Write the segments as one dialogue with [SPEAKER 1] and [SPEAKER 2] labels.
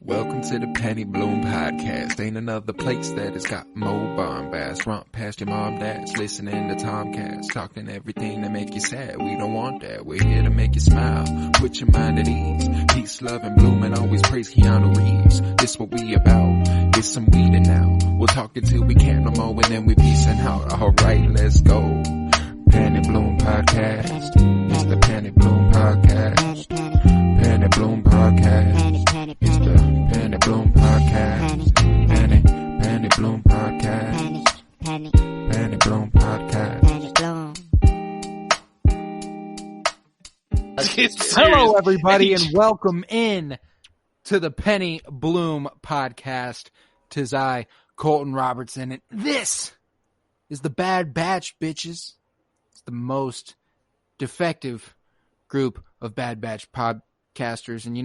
[SPEAKER 1] Welcome to the Penny Bloom Podcast. Ain't another place that has got more bombast. Romp past your mom, dads, listening to Tomcats, talking everything that make you sad. We don't want that. We're here to make you smile. Put your mind at ease. Peace, love, and bloom, and always praise Keanu Reeves. This what we about. Get some weed and now. We'll talk until we can't no more, and then we peacing out. Alright, let's go. Penny Bloom Podcast. It's the Penny Bloom Podcast. Penny Bloom Podcast. It's the Penny Bloom Podcast. Penny Bloom Podcast. Penny Bloom Podcast.
[SPEAKER 2] Hello, everybody, and welcome in to the Penny Bloom Podcast. 'Tis I, Colton Robertson, and this is the Bad Batch, bitches. It's the most defective group of Bad Batch podcasters, and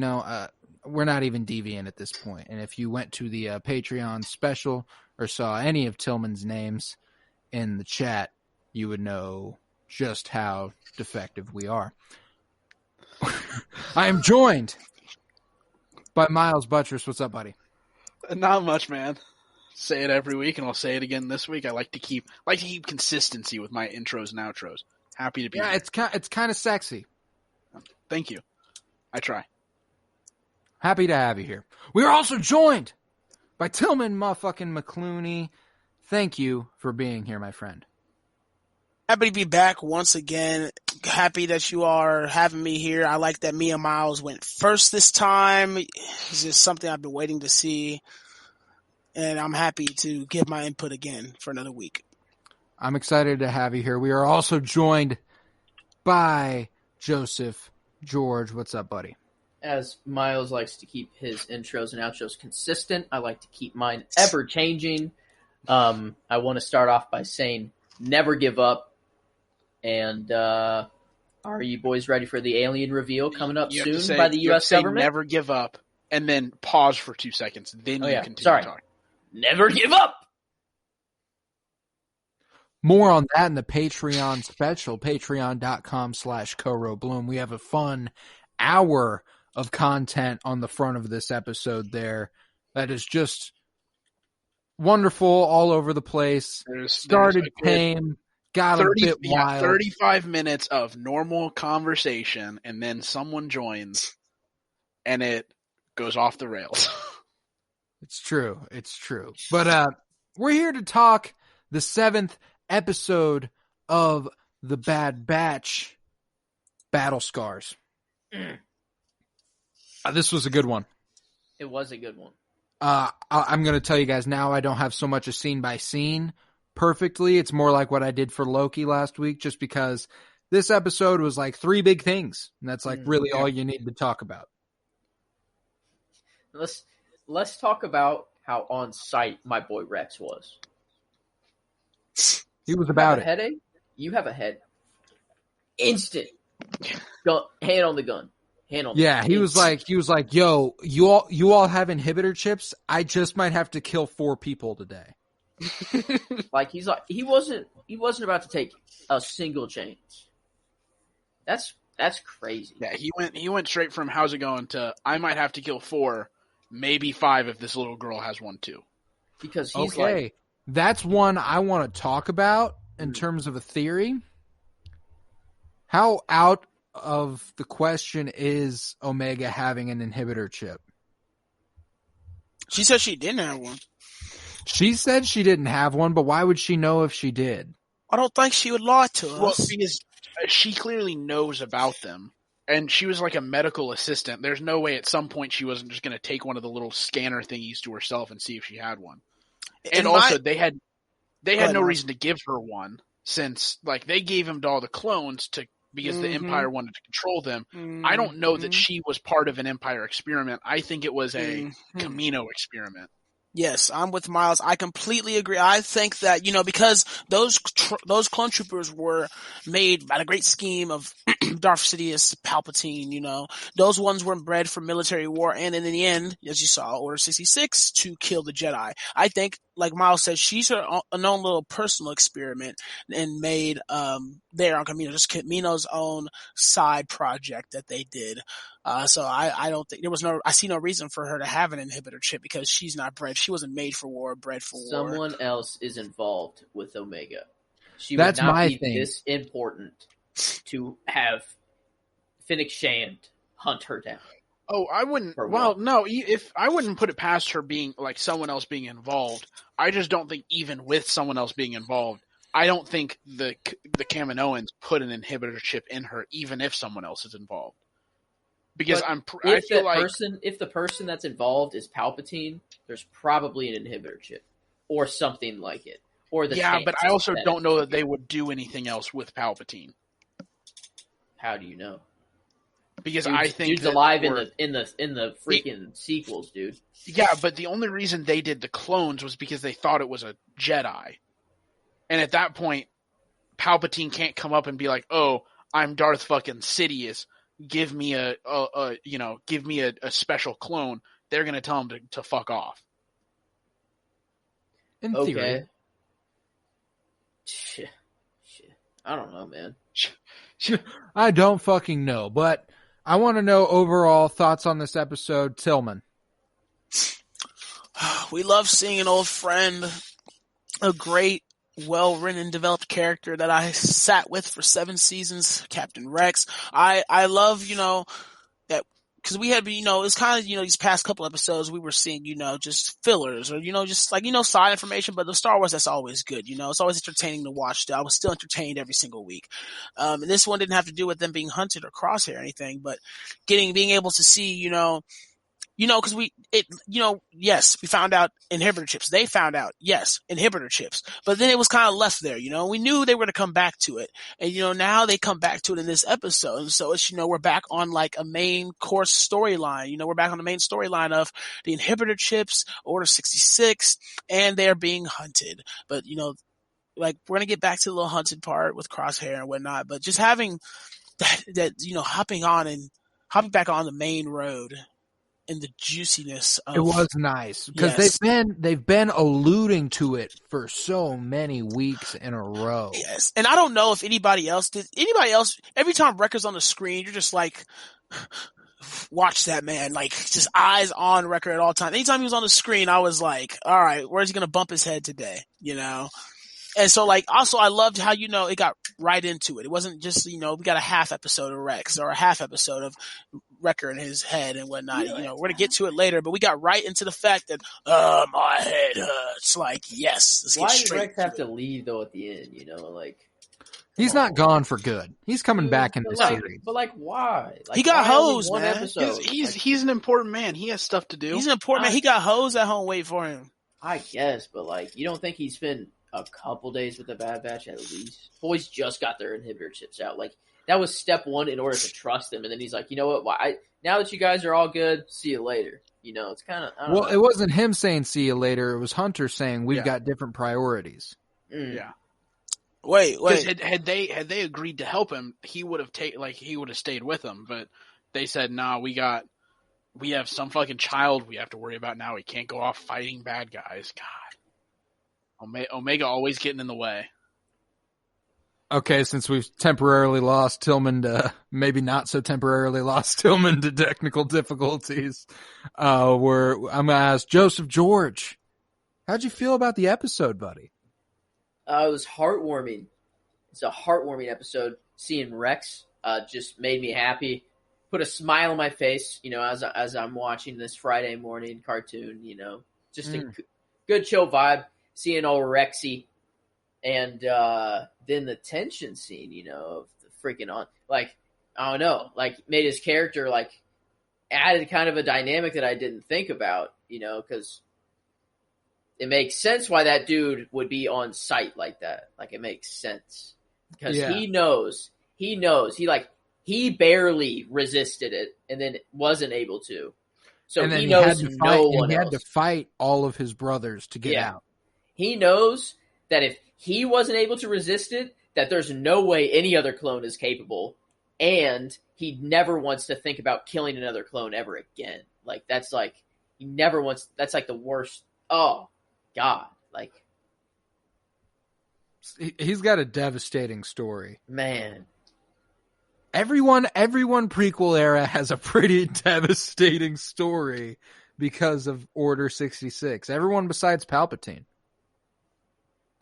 [SPEAKER 2] we're not even deviant at this point. And if you went to the Patreon special or saw any of Tillman's names in the chat, you would know just how defective we are. I am joined by Miles Buttress. What's up, buddy?
[SPEAKER 3] Not much, man. Say it every week, and I'll say it again this week. I like to keep consistency with my intros and outros. Happy to be here.
[SPEAKER 2] It's kind of sexy.
[SPEAKER 3] Thank you. I try.
[SPEAKER 2] Happy to have you here. We are also joined by Tillman motherfucking McClooney. Thank you for being here, my friend.
[SPEAKER 4] Happy to be back once again. Happy that you are having me here. I like that me and Miles went first this time. It's just something I've been waiting to see. And I'm happy to give my input again for another week.
[SPEAKER 2] I'm excited to have you here. We are also joined by Joseph George. What's up, buddy?
[SPEAKER 5] As Miles likes to keep his intros and outros consistent, I like to keep mine ever-changing. I want to start off by saying never give up. And are you boys ready for the alien reveal coming up soon by the U.S. government?
[SPEAKER 3] Never give up, and then pause for 2 seconds. Then you continue talking.
[SPEAKER 5] Never give up!
[SPEAKER 2] More on that in the Patreon special, patreon.com/CoroBloom. We have a fun hour of content on the front of this episode there that is just wonderful all over the place. Started tame, got a bit wild.
[SPEAKER 3] 35 minutes of normal conversation, and then someone joins, and it goes off the rails.
[SPEAKER 2] It's true. But we're here to talk the 7th episode of The Bad Batch, Battle Scars. This was a good one.
[SPEAKER 5] It was a good one.
[SPEAKER 2] I'm going to tell you guys now, I don't have so much a scene by scene perfectly. It's more like what I did for Loki last week, just because this episode was like 3 big things, and that's like really all you need to talk about.
[SPEAKER 5] Let's talk about how on site my boy Rex was.
[SPEAKER 2] He was about it.
[SPEAKER 5] Headache? You have a head. Instant. Hand on the gun.
[SPEAKER 2] He was like, yo, you all have inhibitor chips. I just might have to kill 4 people today.
[SPEAKER 5] He wasn't about to take a single chance. That's crazy.
[SPEAKER 3] Yeah, he went straight from how's it going to I might have to kill 4, maybe 5 if this little girl has one too.
[SPEAKER 5] Because he's
[SPEAKER 2] that's one I want to talk about in terms of a theory. How out of the question is Omega having an inhibitor chip?
[SPEAKER 4] She said she didn't have one.
[SPEAKER 2] She said she didn't have one, but why would she know if she did?
[SPEAKER 4] I don't think she would lie to us.
[SPEAKER 3] Well, because she clearly knows about them, and she was like a medical assistant. There's no way at some point she wasn't just going to take one of the little scanner thingies to herself and see if she had one. And also, they had no reason to give her one, since like they gave him to all the clones because the Empire wanted to control them. I don't know that she was part of an Empire experiment. I think it was a Kamino experiment.
[SPEAKER 4] Yes, I'm with Miles. I completely agree. I think that, because those clone troopers were made by the great scheme of Darth Sidious, Palpatine, those ones were bred for military war, and in the end, as you saw, Order 66 to kill the Jedi. I think, like Miles said, she's her own little personal experiment and made there on Kamino, just Kamino's own side project that they did. So I don't think I see no reason for her to have an inhibitor chip because she's not bred. She wasn't made for war, bred for war.
[SPEAKER 5] Someone else is involved with Omega.
[SPEAKER 2] That's
[SPEAKER 5] would not
[SPEAKER 2] my
[SPEAKER 5] be
[SPEAKER 2] thing.
[SPEAKER 5] This important to have Fennec Shand hunt her down.
[SPEAKER 3] Oh, I wouldn't.
[SPEAKER 5] For
[SPEAKER 3] Well,
[SPEAKER 5] what?
[SPEAKER 3] no, if I wouldn't put it past her being like someone else being involved. I just don't think even with someone else being involved, I don't think the Kaminoans put an inhibitor chip in her, even if someone else is involved. Because
[SPEAKER 5] But
[SPEAKER 3] I feel like
[SPEAKER 5] if the person that's involved is Palpatine, there's probably an inhibitor chip or something like it. Or the
[SPEAKER 3] but I also
[SPEAKER 5] that
[SPEAKER 3] don't know that they would do anything else with Palpatine.
[SPEAKER 5] How do you know?
[SPEAKER 3] Because
[SPEAKER 5] Dude's,
[SPEAKER 3] I think
[SPEAKER 5] dude's
[SPEAKER 3] that
[SPEAKER 5] alive in the freaking sequels, dude.
[SPEAKER 3] Yeah, but the only reason they did the clones was because they thought it was a Jedi. And at that point, Palpatine can't come up and be like, "Oh, I'm Darth fucking Sidious. Give me a special clone." They're gonna tell him to fuck off.
[SPEAKER 2] In
[SPEAKER 5] Okay.
[SPEAKER 2] theory.
[SPEAKER 5] Shit. I don't know, man.
[SPEAKER 2] I don't fucking know, but I want to know overall thoughts on this episode. Tillman.
[SPEAKER 4] We love seeing an old friend, a great, well-written, developed character that I sat with for 7 seasons, Captain Rex. I love, that, because we had, it's kind of, these past couple episodes we were seeing, just fillers or, just like, side information, but the Star Wars, that's always good, it's always entertaining to watch. I was still entertained every single week. And this one didn't have to do with them being hunted or crosshair or anything, but being able to see, because yes, we found out inhibitor chips. They found out, yes, inhibitor chips. But then it was kind of left there, we knew they were going to come back to it. And, now they come back to it in this episode. And so it's, we're back on like a main course storyline. We're back on the main storyline of the inhibitor chips, Order 66, and they're being hunted. But, like we're going to get back to the little hunted part with Crosshair and whatnot. But just having that hopping back on the main road, and the juiciness of
[SPEAKER 2] It was nice because
[SPEAKER 4] Yes.
[SPEAKER 2] they've been alluding to it for so many weeks in a row.
[SPEAKER 4] Yes. And I don't know if anybody else did. Every time Wrecker's on the screen, you're just like, watch that man. Like, just eyes on Wrecker at all times. Anytime he was on the screen, I was like, all right, where's he going to bump his head today? And so, like, also, I loved how, it got right into it. It wasn't just, we got a half episode of Rex or a half episode of Wrecker in his head and whatnot. We're going to get to it later, but we got right into the fact that, my head hurts. Like, yes, let's
[SPEAKER 5] Why
[SPEAKER 4] get
[SPEAKER 5] did
[SPEAKER 4] straight
[SPEAKER 5] Rex have to leave though at the end? Like
[SPEAKER 2] He's not gone for good. He's coming back in
[SPEAKER 5] but
[SPEAKER 2] this
[SPEAKER 5] like,
[SPEAKER 2] series.
[SPEAKER 5] But like, why? Like,
[SPEAKER 4] He got
[SPEAKER 5] why only
[SPEAKER 4] hosed,
[SPEAKER 5] one
[SPEAKER 4] man.
[SPEAKER 5] episode?
[SPEAKER 3] He's an important man. He has stuff to do.
[SPEAKER 4] He's an important man. He got hoes at home waiting for him.
[SPEAKER 5] I guess, but like, you don't think he spent a couple days with the Bad Batch at least? Boys just got their inhibitor chips out. Like, that was step one in order to trust them. And then he's like, you know what? Now that you guys are all good, see you later. It's kind of
[SPEAKER 2] Well, it wasn't him saying "see you later." It was Hunter saying we've
[SPEAKER 3] Yeah.
[SPEAKER 2] got different priorities.
[SPEAKER 3] Yeah.
[SPEAKER 4] Wait.
[SPEAKER 3] Because had they agreed to help him, he would have stayed with them. But they said, "Nah, we have some fucking child we have to worry about now. We can't go off fighting bad guys." God, Omega always getting in the way.
[SPEAKER 2] Okay, since we've temporarily lost Tillman to maybe not so temporarily lost Tillman to technical difficulties, I'm gonna ask Joseph George, how'd you feel about the episode, buddy?
[SPEAKER 5] It was heartwarming. It's a heartwarming episode. Seeing Rex just made me happy. Put a smile on my face, as I'm watching this Friday morning cartoon. Just a good chill vibe. Seeing old Rexy, and then the tension scene, of the freaking on, like, I don't know, like made his character like added kind of a dynamic that I didn't think about, because it makes sense why that dude would be on site like that. Like, it makes sense because he knows he barely resisted it and then wasn't able to. So
[SPEAKER 2] And then
[SPEAKER 5] he knows
[SPEAKER 2] had to
[SPEAKER 5] no
[SPEAKER 2] fight,
[SPEAKER 5] one
[SPEAKER 2] he
[SPEAKER 5] else.
[SPEAKER 2] had to fight all of his brothers to get out.
[SPEAKER 5] He knows that if he wasn't able to resist it, that there's no way any other clone is capable and he never wants to think about killing another clone ever again. Like, that's like, he never wants, that's like the worst. Oh, God. Like,
[SPEAKER 2] He's got a devastating story.
[SPEAKER 5] man.
[SPEAKER 2] Everyone prequel era has a pretty devastating story because of Order 66. Everyone besides Palpatine.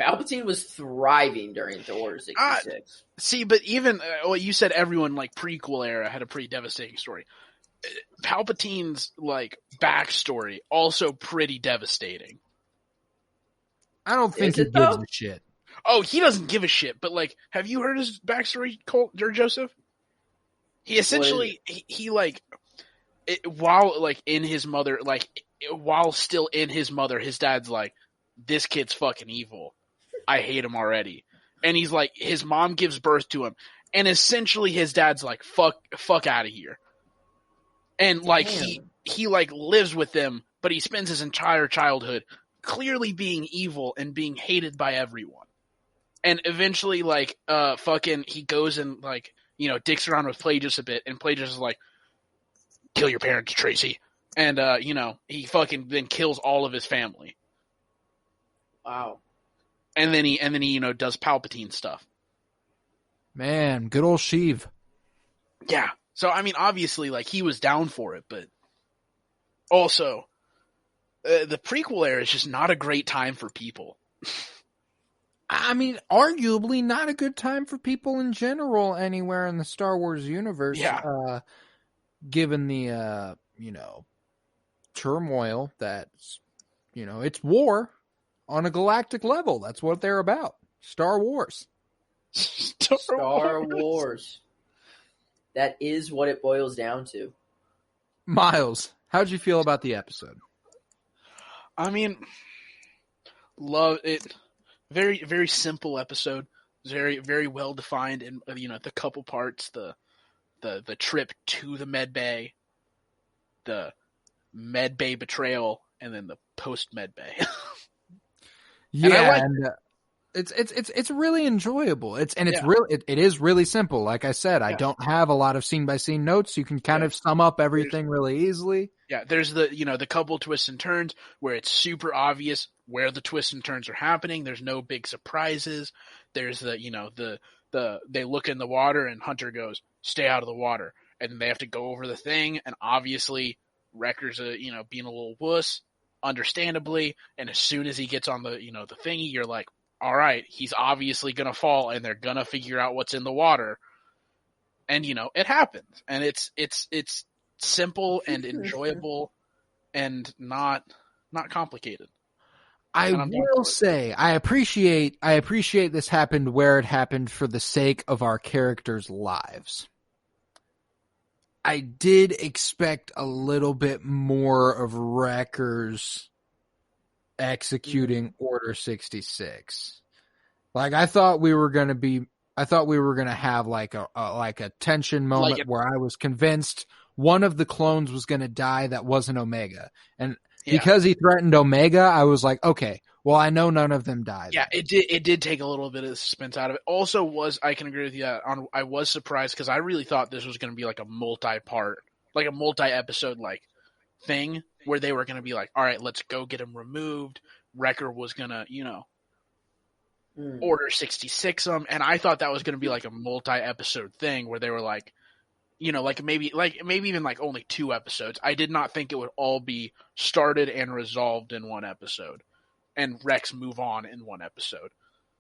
[SPEAKER 5] Palpatine was thriving during the Order 66.
[SPEAKER 3] See, but even you said everyone like prequel era had a pretty devastating story. Palpatine's like backstory also pretty devastating.
[SPEAKER 2] I don't think he gives a shit.
[SPEAKER 3] Oh, he doesn't give a shit. But like, have you heard his backstory, Colt or Joseph? He essentially while like in his mother, like while still in his mother, his dad's like, this kid's fucking evil. I hate him already. And he's like, his mom gives birth to him, and essentially his dad's like, fuck out of here. And like he like lives with them, but he spends his entire childhood clearly being evil and being hated by everyone. And eventually, like, he goes and like, you know, dicks around with Plagueis a bit, and Plagueis is like, kill your parents, Tracy. And you know, he fucking then kills all of his family.
[SPEAKER 5] Wow.
[SPEAKER 3] And then he you know, does Palpatine stuff.
[SPEAKER 2] Man, good old Sheev.
[SPEAKER 3] Yeah. So I mean, obviously, like, he was down for it, but also the prequel era is just not a great time for people.
[SPEAKER 2] I mean, arguably not a good time for people in general anywhere in the Star Wars universe.
[SPEAKER 3] Yeah.
[SPEAKER 2] Given the you know, turmoil that's, you know, it's war on a galactic level. That's what they're about. Star Wars.
[SPEAKER 5] Star Wars. That is what it boils down to.
[SPEAKER 2] Miles, how'd you feel about the episode?
[SPEAKER 3] I mean, love it. Very, very simple episode. Very, very well defined, and you know, the couple parts, the trip to the med bay, the med bay betrayal, and then the post med bay.
[SPEAKER 2] Yeah, and it's really enjoyable. It is really simple. Like I said, I don't have a lot of scene by scene notes. You can kind of sum up everything really easily. Yeah, there's the couple twists and turns where it's super obvious where the twists and turns are happening. There's no big surprises. There's they look in the water and Hunter goes, "Stay out of the water," and then they have to go over the thing, and obviously Wrecker's being a little wuss, understandably, and as soon as he gets on the the thingy, you're like, all right, he's obviously gonna fall, and they're gonna figure out what's in the water, and it happens, and it's simple and enjoyable, and not complicated. I will say, I appreciate this happened where it happened for the sake of our characters' lives. I did expect a little bit more of Wrecker's executing Order 66. Like, I thought we were going to have like a tension moment where I was convinced one of the clones was going to die that wasn't Omega. And because he threatened Omega, I was like, okay, well, I know none of them died. Yeah, it did take a little bit of suspense out of it. Also I can agree with you I was surprised because I really thought this was going to be like a multi-part, like a multi-episode like thing where they were going to be like, all right, let's go get him removed. Wrecker was going to, Order 66 him. And I thought that was going to be like a multi-episode thing where they were like, maybe even like only 2 episodes. I did not think it would all be started and resolved in one episode and Rex move on in one episode.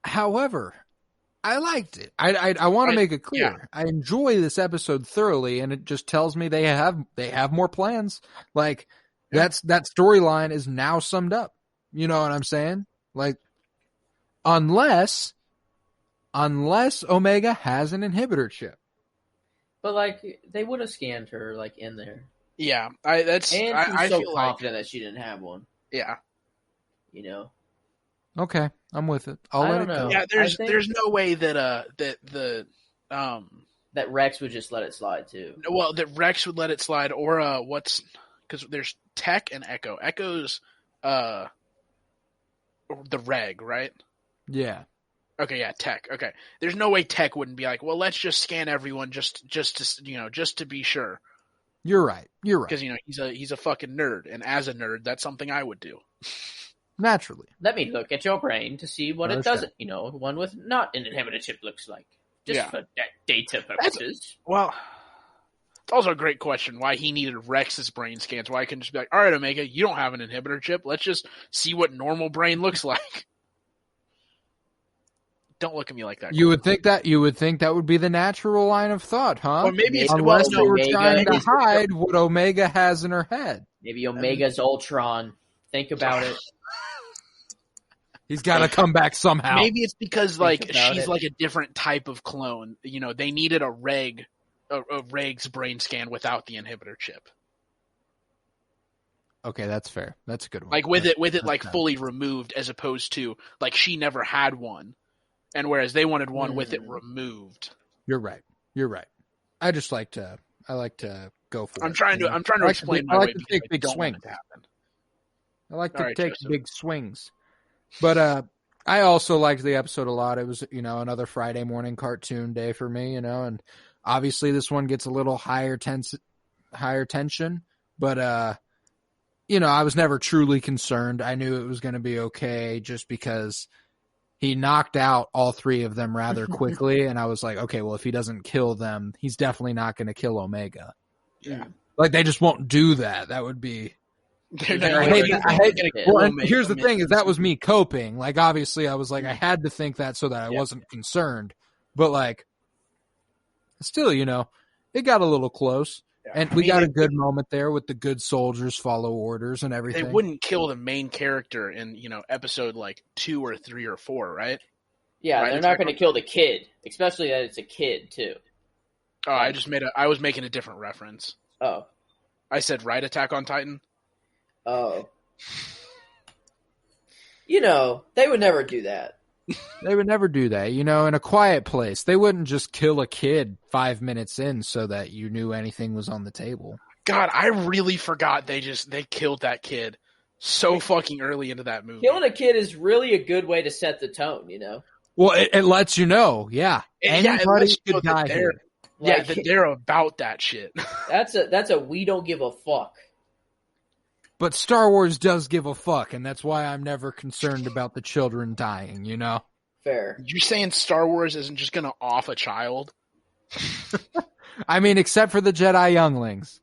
[SPEAKER 2] However, I liked it. I want to make it clear. Yeah. I enjoy this episode thoroughly, and it just tells me they have more plans. Like that storyline is now summed up. You know what I'm saying? Like unless Omega has an inhibitor chip.
[SPEAKER 5] But like they would have scanned her like in there.
[SPEAKER 3] Yeah, I
[SPEAKER 5] feel confident that she didn't have one.
[SPEAKER 3] Yeah.
[SPEAKER 2] Okay, I'm with it. I'll let it go.
[SPEAKER 3] Yeah, there's no way that
[SPEAKER 5] that Rex would just let it slide too.
[SPEAKER 3] Well, that Rex would let it slide, or because there's Tech and Echo. Echo's the reg, right?
[SPEAKER 2] Yeah.
[SPEAKER 3] Okay, yeah, Tech. Okay, there's no way Tech wouldn't be like, well, let's just scan everyone just to be sure.
[SPEAKER 2] You're right.
[SPEAKER 3] Because he's a fucking nerd, and as a nerd, that's something I would do.
[SPEAKER 2] Naturally.
[SPEAKER 5] Let me look at your brain to see what it does. One with not an inhibitor chip looks like, just for data purposes.
[SPEAKER 3] Well, it's also a great question why he needed Rex's brain scans. Why I couldn't just be like, all right, Omega, you don't have an inhibitor chip. Let's just see what normal brain looks like. Don't look at me like that.
[SPEAKER 2] You would think that would be the natural line of thought, huh?
[SPEAKER 3] Or maybe it's
[SPEAKER 2] unless they were trying to hide what Omega has in her head.
[SPEAKER 5] Maybe Omega's Ultron. Think about it.
[SPEAKER 2] He's got to come back somehow.
[SPEAKER 3] Maybe it's because she's like a different type of clone. They needed a Reg's brain scan without the inhibitor chip.
[SPEAKER 2] Okay, that's fair. That's a good one.
[SPEAKER 3] Like with it fully removed, as opposed to like she never had one. And whereas they wanted one with it removed.
[SPEAKER 2] You're right. I like to go for it.
[SPEAKER 3] I'm trying to explain my way.
[SPEAKER 2] Take big swings. I like to take big swings. But I also liked the episode a lot. It was, another Friday morning cartoon day for me, and obviously this one gets a little higher tension. But I was never truly concerned. I knew it was going to be okay just because he knocked out all three of them rather quickly, and I was like, okay, well, if he doesn't kill them, he's definitely not going to kill Omega.
[SPEAKER 3] Yeah.
[SPEAKER 2] Like, they just won't do that. That would be... Here's the thing, is that was me coping. Like, obviously, I was like, I had to think that so that I wasn't concerned. But, like, still, it got a little close. Yeah. And we got a good moment there with the good soldiers follow orders and everything.
[SPEAKER 3] They wouldn't kill the main character in, episode 2 or 3 or 4, right?
[SPEAKER 5] Yeah, right? They're not going to kill the kid, especially that it's a kid too.
[SPEAKER 3] Oh, I was making a different reference.
[SPEAKER 5] Oh.
[SPEAKER 3] I said right, Attack on Titan.
[SPEAKER 5] Oh. They would never do that.
[SPEAKER 2] They would never do that. In A Quiet Place, they wouldn't just kill a kid 5 minutes in so that you knew anything was on the table.
[SPEAKER 3] God, I really forgot they killed that kid so fucking early into that movie.
[SPEAKER 5] Killing a kid is really a good way to set the tone,
[SPEAKER 2] Well, it lets you know, anybody could die here.
[SPEAKER 3] Yeah, that they're about that shit.
[SPEAKER 5] That's a we don't give a fuck.
[SPEAKER 2] But Star Wars does give a fuck, and that's why I'm never concerned about the children dying,
[SPEAKER 5] Fair.
[SPEAKER 3] You're saying Star Wars isn't just going to off a child?
[SPEAKER 2] I mean, except for the Jedi younglings.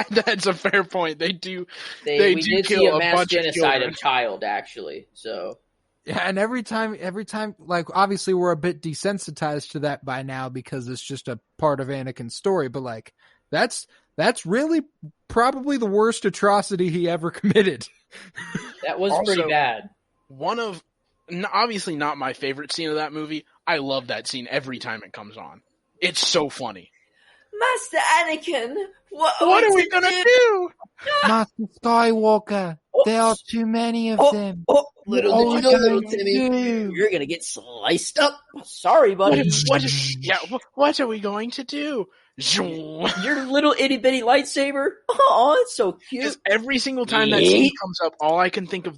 [SPEAKER 3] That's a fair point. They do
[SPEAKER 5] did
[SPEAKER 3] kill
[SPEAKER 5] see
[SPEAKER 3] a
[SPEAKER 5] mass
[SPEAKER 3] bunch
[SPEAKER 5] genocide
[SPEAKER 3] of
[SPEAKER 5] of child, actually. So
[SPEAKER 2] yeah, and every time, like, obviously we're a bit desensitized to that by now because it's just a part of Anakin's story. But like, that's really probably the worst atrocity he ever committed.
[SPEAKER 5] That was also pretty bad.
[SPEAKER 3] One of, obviously not my favorite scene of that movie. I love that scene every time it comes on. It's so funny.
[SPEAKER 5] Master Anakin, what
[SPEAKER 3] are we gonna do?
[SPEAKER 2] Master Skywalker, there are too many of them.
[SPEAKER 5] Little did you know, little Timmy, you're gonna get sliced up. Sorry, buddy.
[SPEAKER 3] What are we going to do?
[SPEAKER 5] Your little itty bitty lightsaber. Oh, it's so cute.
[SPEAKER 3] Every single time that scene comes up, all I can think of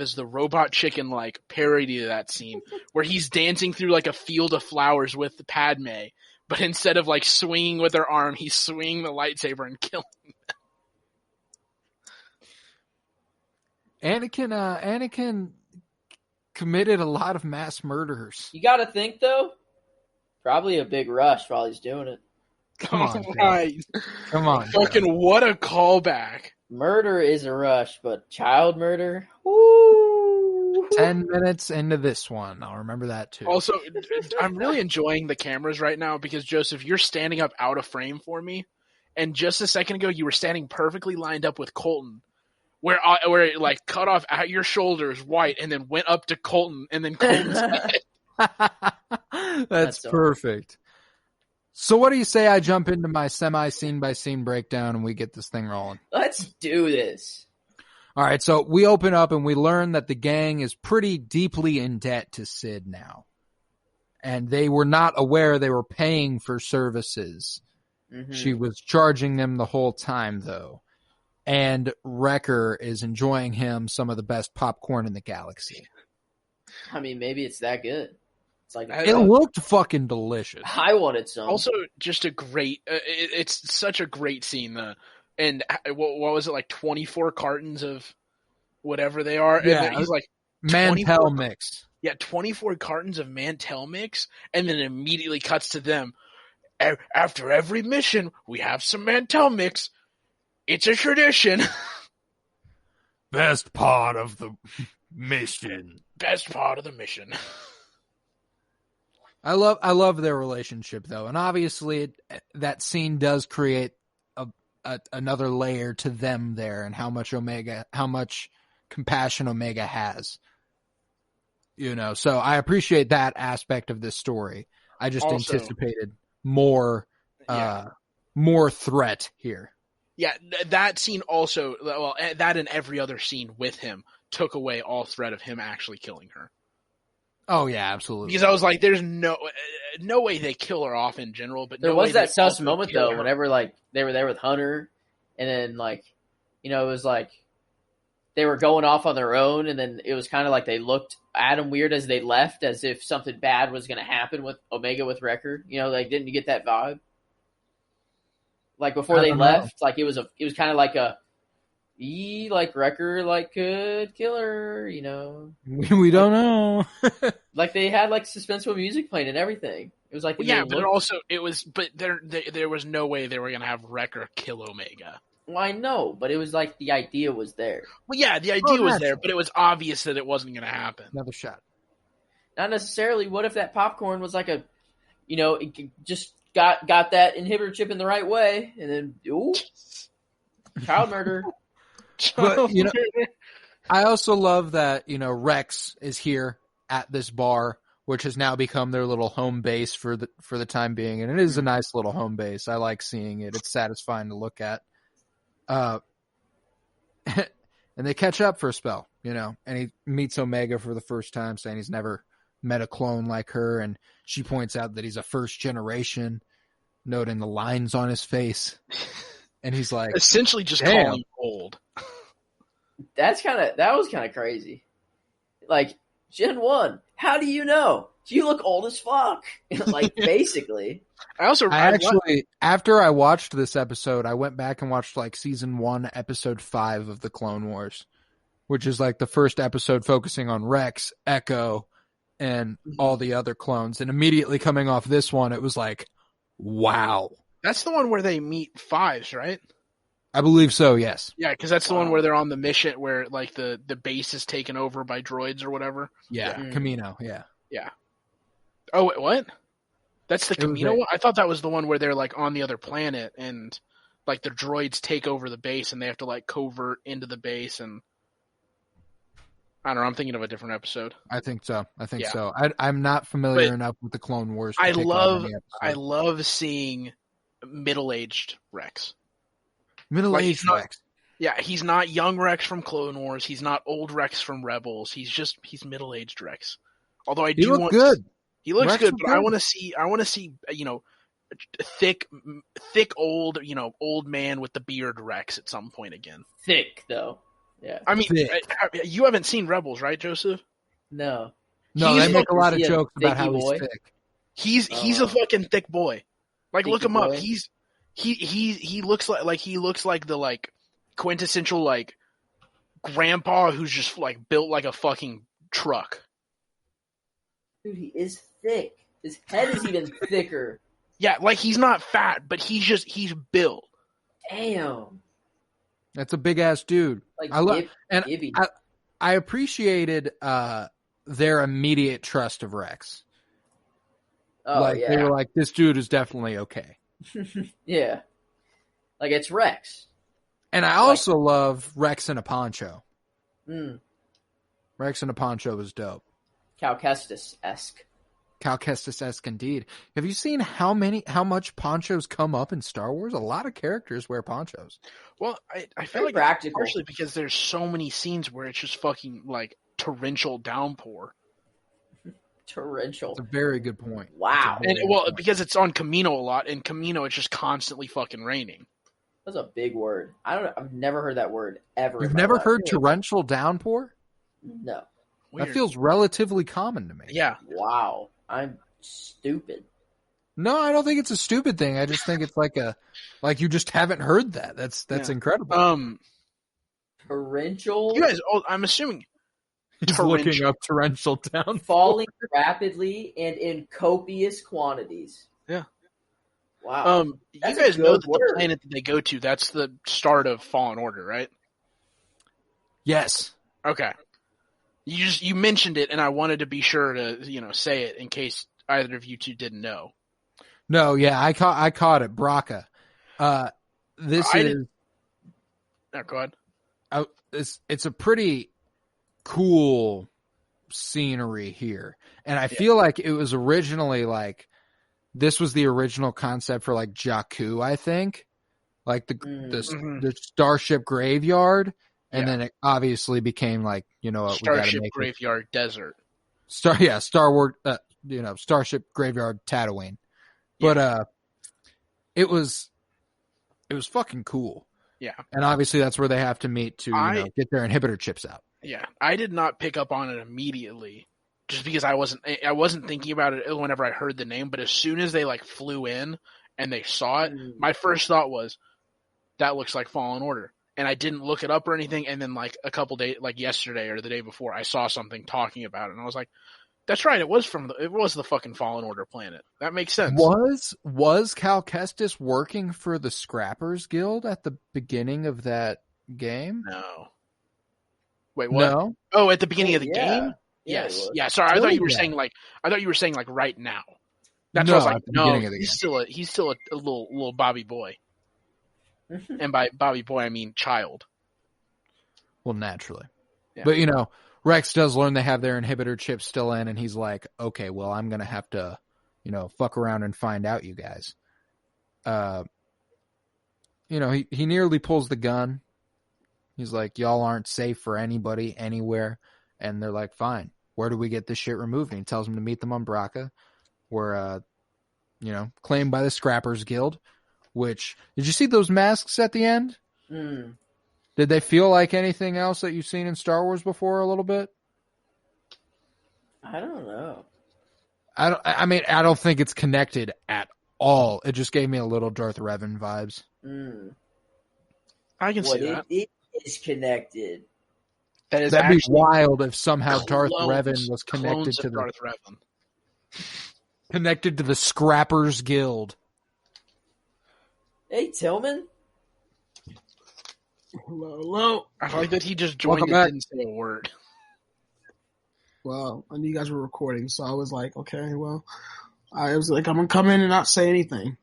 [SPEAKER 3] is the Robot Chicken like parody of that scene where he's dancing through like a field of flowers with Padme, but instead of like swinging with her arm, he's swinging the lightsaber and killing them.
[SPEAKER 2] Anakin committed a lot of mass murders.
[SPEAKER 5] You got to think though, probably a big rush while he's doing it.
[SPEAKER 2] Come on.
[SPEAKER 3] Fucking what a callback.
[SPEAKER 5] Murder is a rush, but child murder? Woo!
[SPEAKER 2] 10 minutes into this one. I'll remember that too.
[SPEAKER 3] Also, I'm really enjoying the cameras right now because, Joseph, you're standing up out of frame for me. And just a second ago, you were standing perfectly lined up with Colton, where it like cut off at your shoulders white and then went up to Colton and then Colton's head.
[SPEAKER 2] That's perfect. So what do you say I jump into my semi-scene-by-scene breakdown and we get this thing rolling?
[SPEAKER 5] Let's do this.
[SPEAKER 2] All right, so we open up and we learn that the gang is pretty deeply in debt to Sid now. And they were not aware they were paying for services. Mm-hmm. She was charging them the whole time, though. And Wrecker is enjoying him some of the best popcorn in the galaxy.
[SPEAKER 5] I mean, maybe it's that good. It's like
[SPEAKER 2] It looked fucking delicious.
[SPEAKER 5] I wanted some.
[SPEAKER 3] Also, just a great. It's such a great scene. And what was it, like 24 cartons of whatever they are?
[SPEAKER 2] Yeah,
[SPEAKER 3] and then he's like
[SPEAKER 2] Mantel mix.
[SPEAKER 3] Yeah, 24 cartons of Mantel mix, and then it immediately cuts to them. After every mission, we have some Mantel mix. It's a tradition.
[SPEAKER 2] Best part of the mission.
[SPEAKER 3] Best part of the mission.
[SPEAKER 2] I love their relationship though, and obviously that scene does create another layer to them there, and how much compassion Omega has. You know, so I appreciate that aspect of this story. I just anticipated more threat here.
[SPEAKER 3] Yeah, that scene also, well, that and every other scene with him took away all threat of him actually killing her.
[SPEAKER 2] Oh yeah, absolutely.
[SPEAKER 3] Because I was like, there's no way they kill her off in general. But
[SPEAKER 5] there was that sus moment though,
[SPEAKER 3] her.
[SPEAKER 5] whenever like they were there with Hunter, and then like, you know, it was like they were going off on their own, and then it was kind of like they looked at him weird as they left, as if something bad was going to happen with Omega with Wrecker. You know, like, didn't you get that vibe? Like before they left, like it was kind of like like Wrecker like could kill her, you know.
[SPEAKER 2] We don't know.
[SPEAKER 5] Like they had like suspenseful music playing and everything. It was like
[SPEAKER 3] but there was no way they were gonna have Wrecker kill Omega.
[SPEAKER 5] Well, I know, but it was like the idea was there.
[SPEAKER 3] Well, yeah, the idea was there, but it was obvious that it wasn't gonna happen.
[SPEAKER 2] Another shot.
[SPEAKER 5] Not necessarily. What if that popcorn was like it just got that inhibitor chip in the right way, and then child murder.
[SPEAKER 2] But, you know, I also love that, you know, Rex is here at this bar, which has now become their little home base for the time being, and it is a nice little home base. I like seeing it. It's satisfying to look at. And they catch up for a spell, you know, and he meets Omega for the first time, saying he's never met a clone like her, and she points out that he's a first generation, noting the lines on his face. And he's like,
[SPEAKER 3] essentially just
[SPEAKER 2] damn.
[SPEAKER 3] calling him old.
[SPEAKER 5] That was kind of crazy. Like, Gen 1, how do you know? You look old as fuck. Like, basically.
[SPEAKER 2] After I watched this episode, I went back and watched like season 1, episode 5 of the Clone Wars, which is like the first episode focusing on Rex, Echo, and all the other clones. And immediately coming off this one, it was like, wow.
[SPEAKER 3] That's the one where they meet Fives, right?
[SPEAKER 2] I believe so, yes.
[SPEAKER 3] Yeah, because that's the one where they're on the mission where like the base is taken over by droids or whatever.
[SPEAKER 2] Yeah, Kamino, yeah.
[SPEAKER 3] Yeah. Oh, wait, what? That's the Kamino one? I thought that was the one where they're like on the other planet and like the droids take over the base and they have to like covert into the base, and I don't know, I'm thinking of a different episode.
[SPEAKER 2] I think so. So. I'm not familiar enough with the Clone Wars.
[SPEAKER 3] I love seeing middle-aged Rex.
[SPEAKER 2] Middle-aged Rex.
[SPEAKER 3] Yeah, he's not young Rex from Clone Wars. He's not old Rex from Rebels. He's middle-aged Rex. Although he looks good, but I want to see, you know, thick old, you know, old man with the beard Rex at some point again.
[SPEAKER 5] Thick though. Yeah.
[SPEAKER 3] I mean, you haven't seen Rebels, right, Joseph?
[SPEAKER 5] No.
[SPEAKER 2] No, they make a lot of jokes about how he's thick.
[SPEAKER 3] He's a fucking thick boy. Like, look him up. He looks like the like quintessential like grandpa who's just like built like a fucking truck.
[SPEAKER 5] Dude, he is thick. His head is even thicker.
[SPEAKER 3] Yeah, like he's not fat, but he's built.
[SPEAKER 5] Damn.
[SPEAKER 2] That's a big ass dude.
[SPEAKER 5] Like
[SPEAKER 2] I appreciated their immediate trust of Rex.
[SPEAKER 5] Oh,
[SPEAKER 2] like they were like, this dude is definitely okay.
[SPEAKER 5] Yeah. Like, it's Rex.
[SPEAKER 2] And I also love Rex in a poncho.
[SPEAKER 5] Mm.
[SPEAKER 2] Rex in a poncho was dope.
[SPEAKER 5] Cal Kestis-esque.
[SPEAKER 2] Cal Kestis-esque indeed. Have you seen how much ponchos come up in Star Wars? A lot of characters wear ponchos.
[SPEAKER 3] Well, I feel like
[SPEAKER 5] practical.
[SPEAKER 3] Partially because there's so many scenes where it's just fucking like torrential downpour.
[SPEAKER 5] Torrential.
[SPEAKER 2] That's a very good point.
[SPEAKER 5] Wow.
[SPEAKER 3] Because it's on Kamino a lot, and Kamino it's just constantly fucking raining.
[SPEAKER 5] That's a big word. I don't know. I've never heard that word ever.
[SPEAKER 2] You've never heard torrential downpour?
[SPEAKER 5] No.
[SPEAKER 3] Weird.
[SPEAKER 2] That feels relatively common to me.
[SPEAKER 3] Yeah.
[SPEAKER 5] Wow, I'm stupid.
[SPEAKER 2] No, I don't think it's a stupid thing. I just think it's like you just haven't heard that. That's
[SPEAKER 3] Yeah.
[SPEAKER 2] incredible.
[SPEAKER 5] Torrential.
[SPEAKER 3] You guys, I'm assuming
[SPEAKER 2] He's looking up torrential downfall.
[SPEAKER 5] Falling rapidly and in copious quantities.
[SPEAKER 3] Yeah.
[SPEAKER 5] Wow.
[SPEAKER 3] You
[SPEAKER 5] That's
[SPEAKER 3] guys
[SPEAKER 5] a
[SPEAKER 3] know
[SPEAKER 5] good
[SPEAKER 3] that
[SPEAKER 5] word.
[SPEAKER 3] the planet that they go to, that's the start of Fallen Order, right?
[SPEAKER 2] Yes.
[SPEAKER 3] Okay. You mentioned it, and I wanted to be sure to say it in case either of you two didn't know.
[SPEAKER 2] No, yeah, I caught it, Braca. Oh,
[SPEAKER 3] go ahead.
[SPEAKER 2] It's a pretty cool scenery here, and I feel like it was originally this was the original concept for Jakku, I think, the Starship Graveyard, and then it obviously became
[SPEAKER 3] Starship Graveyard Desert.
[SPEAKER 2] Star Wars, Starship Graveyard Tatooine, but it was fucking cool.
[SPEAKER 3] Yeah,
[SPEAKER 2] and obviously that's where they have to meet to get their inhibitor chips out.
[SPEAKER 3] Yeah, I did not pick up on it immediately, just because I wasn't thinking about it whenever I heard the name. But as soon as they flew in and they saw it, my first thought was, that looks like Fallen Order, and I didn't look it up or anything. And then a couple days, yesterday or the day before, I saw something talking about it, and I was like, that's right, it was the fucking Fallen Order planet. That makes sense.
[SPEAKER 2] Was Cal Kestis working for the Scrappers Guild at the beginning of that game?
[SPEAKER 3] No. Wait, what?
[SPEAKER 2] No?
[SPEAKER 3] Oh, at the beginning of the game?
[SPEAKER 5] Yeah,
[SPEAKER 3] Yes. Yeah, sorry. I thought you were saying right now. That's what I was like, no, he's still a little Bobby boy. And by Bobby boy, I mean child.
[SPEAKER 2] Well, naturally.
[SPEAKER 3] Yeah.
[SPEAKER 2] But, Rex does learn they have their inhibitor chip still in, and he's like, okay, well, I'm going to have to, fuck around and find out, you guys. He nearly pulls the gun. He's like, y'all aren't safe for anybody, anywhere. And they're like, fine. Where do we get this shit removed? And he tells them to meet them on Braca, where, claimed by the Scrappers Guild, which, did you see those masks at the end? Did they feel like anything else that you've seen in Star Wars before a little bit?
[SPEAKER 5] I don't know.
[SPEAKER 2] I don't think it's connected at all. It just gave me a little Darth Revan vibes.
[SPEAKER 3] I can see that.
[SPEAKER 5] It is connected.
[SPEAKER 2] That'd be wild if somehow Darth Revan was connected to
[SPEAKER 3] Darth Revan.
[SPEAKER 2] Connected to the Scrappers Guild.
[SPEAKER 5] Hey, Tillman.
[SPEAKER 6] Hello.
[SPEAKER 3] I like that he just joined and didn't say a word.
[SPEAKER 6] Well, I knew you guys were recording, so I was like, okay, well, I was like, I'm going to come in and not say anything.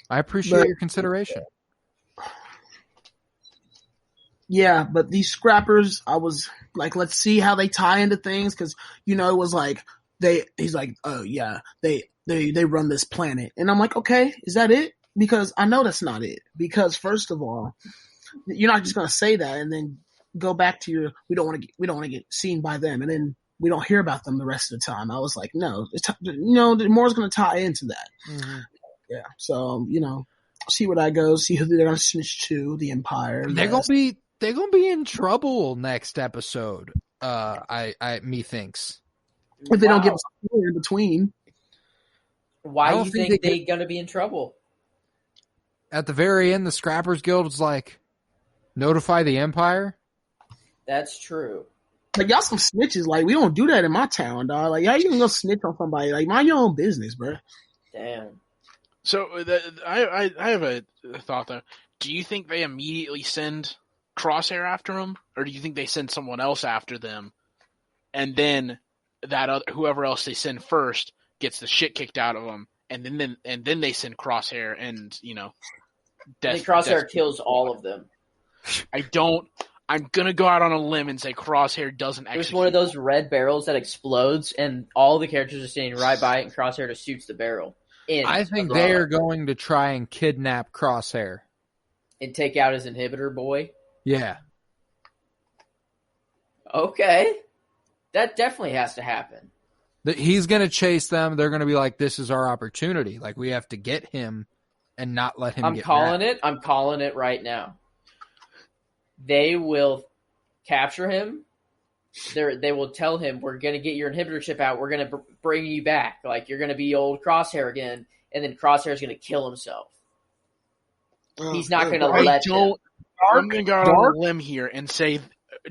[SPEAKER 2] I appreciate your consideration.
[SPEAKER 6] Yeah, but these Scrappers, I was like, let's see how they tie into things, because, it was like, he's like, oh, yeah, they run this planet. And I'm like, okay, is that it? Because I know that's not it. Because, first of all, you're not just going to say that and then go back to we don't want to get seen by them, and then we don't hear about them the rest of the time. I was like, no, more's going to tie into that. Mm-hmm. Yeah. So, see where that goes, see who they're going to snitch to, the Empire.
[SPEAKER 2] They're going to be in trouble next episode. Methinks.
[SPEAKER 6] If they don't give us a in between.
[SPEAKER 5] Why do you think they're going to be in trouble?
[SPEAKER 2] At the very end, the Scrappers Guild was like, notify the Empire?
[SPEAKER 5] That's true.
[SPEAKER 6] Like, y'all some snitches. Like, we don't do that in my town, dog. Like, how you gonna go snitch on somebody? Like, mind your own business, bro.
[SPEAKER 5] Damn.
[SPEAKER 3] So, I have a thought, though. Do you think they immediately send Crosshair after him? Or do you think they send someone else after them? And then whoever else they send first gets the shit kicked out of them. And then they send Crosshair and,
[SPEAKER 5] Crosshair kills all of them.
[SPEAKER 3] I'm going to go out on a limb and say Crosshair doesn't execute.
[SPEAKER 5] There's one of those red barrels that explodes, and all the characters are standing right by it, and Crosshair just shoots the barrel.
[SPEAKER 2] I think they are going to try and kidnap Crosshair.
[SPEAKER 5] And take out his inhibitor boy?
[SPEAKER 2] Yeah.
[SPEAKER 5] Okay. That definitely has to happen.
[SPEAKER 2] He's going to chase them. They're going to be like, this is our opportunity. Like, we have to get him and not let him get mad.
[SPEAKER 5] I'm calling it right now. They will capture him, they will tell him, we're going to get your inhibitor chip out. We're going to bring you back. Like, you're going to be old Crosshair again. And then Crosshair's going to kill himself. He's not going to let them.
[SPEAKER 3] I'm going to go out on a limb here and say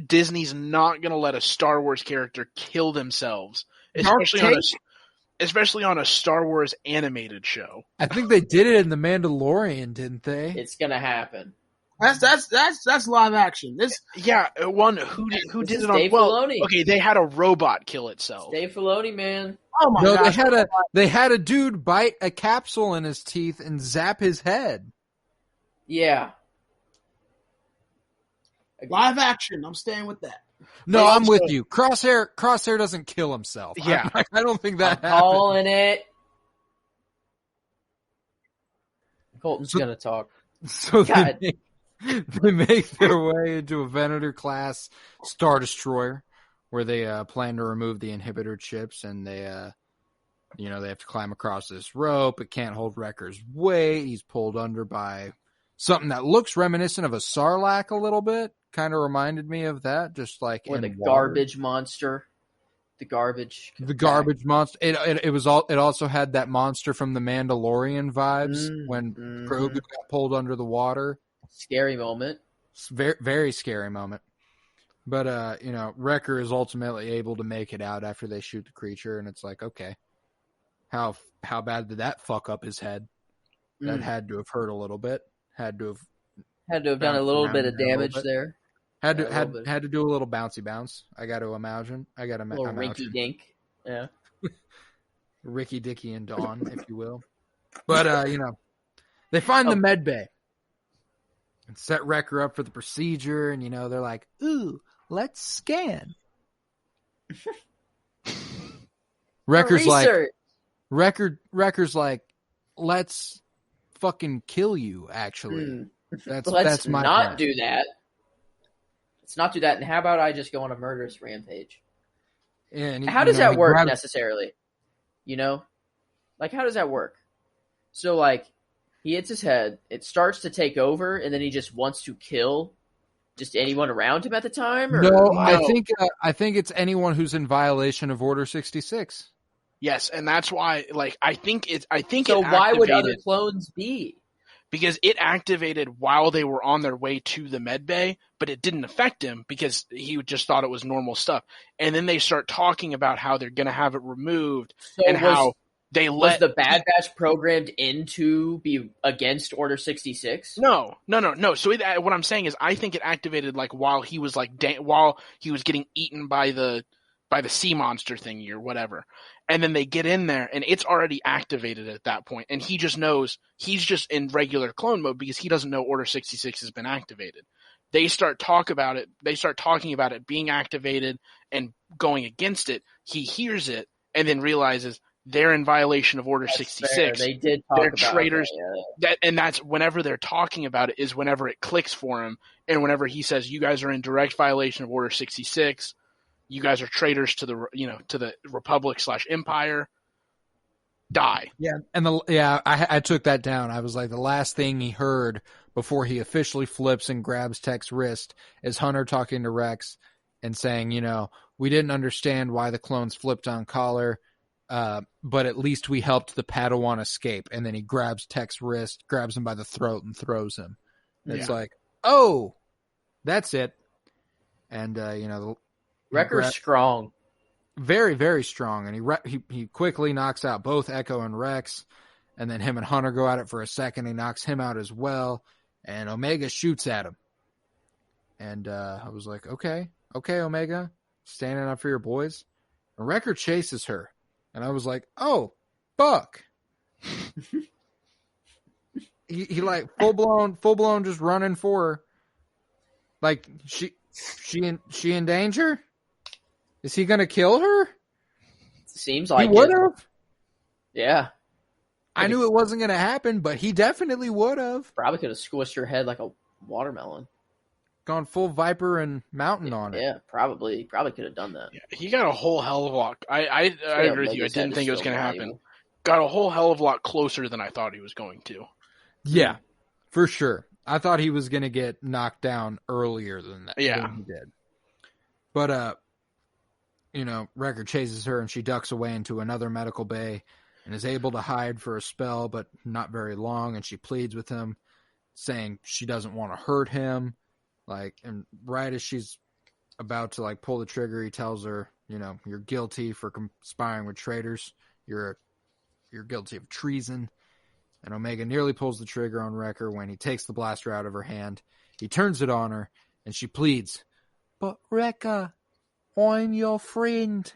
[SPEAKER 3] Disney's not going to let a Star Wars character kill themselves, especially on a Star Wars animated show.
[SPEAKER 2] I think they did it in The Mandalorian, didn't they?
[SPEAKER 5] It's going to happen.
[SPEAKER 6] That's live action. Who did it on?
[SPEAKER 5] Dave Filoni.
[SPEAKER 3] Okay, they had a robot kill itself.
[SPEAKER 5] Dave Filoni, man.
[SPEAKER 6] Oh my gosh.
[SPEAKER 2] They had a dude bite a capsule in his teeth and zap his head.
[SPEAKER 5] Yeah.
[SPEAKER 6] Live action. I'm staying with that.
[SPEAKER 2] No, I'm with you. Crosshair doesn't kill himself.
[SPEAKER 3] Yeah.
[SPEAKER 2] I don't think that
[SPEAKER 5] I'm calling it. Colton's going to talk.
[SPEAKER 2] So they make their way into a Venator-class Star Destroyer, where they plan to remove the inhibitor chips, and they have to climb across this rope. It can't hold Wrecker's weight. He's pulled under by something that looks reminiscent of a Sarlacc a little bit. Kind of reminded me of that, just like
[SPEAKER 5] or
[SPEAKER 2] in
[SPEAKER 5] the
[SPEAKER 2] water.
[SPEAKER 5] Garbage monster. The garbage
[SPEAKER 2] monster. It also had that monster from the Mandalorian vibes when Grogu got pulled under the water.
[SPEAKER 5] Scary moment.
[SPEAKER 2] Very, very scary moment. But Wrecker is ultimately able to make it out after they shoot the creature, and it's like, okay, how bad did that fuck up his head? That had to have hurt a little bit. Had to have
[SPEAKER 5] done a little bit of damage there.
[SPEAKER 2] Had to do a little bouncy bounce. I got to imagine. A little
[SPEAKER 5] rinky dink. Yeah.
[SPEAKER 2] Ricky, Dicky, and Dawn, if you will. But they find the med bay and set Wrecker up for the procedure, and they're like, "Ooh, let's scan." Wrecker's like, "Let's fucking kill you." Actually, that's my
[SPEAKER 5] not
[SPEAKER 2] plan.
[SPEAKER 5] do that. Let's not do that. And how about I just go on a murderous rampage?
[SPEAKER 2] And
[SPEAKER 5] how does that work necessarily? Like, how does that work? So, like, he hits his head, it starts to take over, and then he just wants to kill just anyone around him at the time? Or?
[SPEAKER 2] No, I think it's anyone who's in violation of Order 66.
[SPEAKER 3] Yes, and that's why, like, I think
[SPEAKER 5] so why would other clones be?
[SPEAKER 3] Because it activated while they were on their way to the med bay, but it didn't affect him because he just thought it was normal stuff. And then they start talking about how they're going to have it removed how they
[SPEAKER 5] was the Bad Batch programmed in to be against Order 66?
[SPEAKER 3] No. So what I'm saying is, I think it activated like while he was getting eaten by the sea monster thingy or whatever. And then they get in there and it's already activated at that point. And he just knows he's just in regular clone mode because he doesn't know Order 66 has been activated. They start talking about it being activated and going against it. He hears it and then realizes they're in violation of Order 66.
[SPEAKER 5] Fair. They did talk about
[SPEAKER 3] traitors.
[SPEAKER 5] That,
[SPEAKER 3] and that's whenever they're talking about it is whenever it clicks for him. And whenever he says, you guys are in direct violation of Order 66, you guys are traitors to the Republic / Empire. Die.
[SPEAKER 2] Yeah, and I took that down. I was like, the last thing he heard before he officially flips and grabs Tech's wrist is Hunter talking to Rex and saying, we didn't understand why the clones flipped on Collar, but at least we helped the Padawan escape. And then he grabs Tech's wrist, grabs him by the throat, and throws him. It's like, oh, that's it. And
[SPEAKER 5] Wrecker's strong.
[SPEAKER 2] Very, very strong. And he quickly knocks out both Echo and Rex. And then him and Hunter go at it for a second. He knocks him out as well. And Omega shoots at him. And I was like, okay, Omega, standing up for your boys. And Wrecker chases her. And I was like, oh, fuck. he like full blown just running for her. Like, she in danger? Is he gonna kill her?
[SPEAKER 5] Seems like
[SPEAKER 2] he would have.
[SPEAKER 5] Yeah.
[SPEAKER 2] I knew it wasn't gonna happen, but he definitely would have.
[SPEAKER 5] Probably could have squished her head like a watermelon.
[SPEAKER 2] Gone full Viper and Mountain on it.
[SPEAKER 5] Yeah, probably. He probably could have done that.
[SPEAKER 3] Yeah, he got a whole hell of a lot. I agree with you. I didn't think it was going to happen. Got a whole hell of a lot closer than I thought he was going to.
[SPEAKER 2] Yeah, for sure. I thought he was going to get knocked down earlier than that.
[SPEAKER 3] Yeah.
[SPEAKER 2] Than he did. But Wrecker chases her and she ducks away into another medical bay and is able to hide for a spell, but not very long. And she pleads with him, saying she doesn't want to hurt him. And right as she's about to pull the trigger, he tells her, you're guilty for conspiring with traitors. You're guilty of treason. And Omega nearly pulls the trigger on Wrecker when he takes the blaster out of her hand. He turns it on her and she pleads, "But Wrecker, I'm your friend.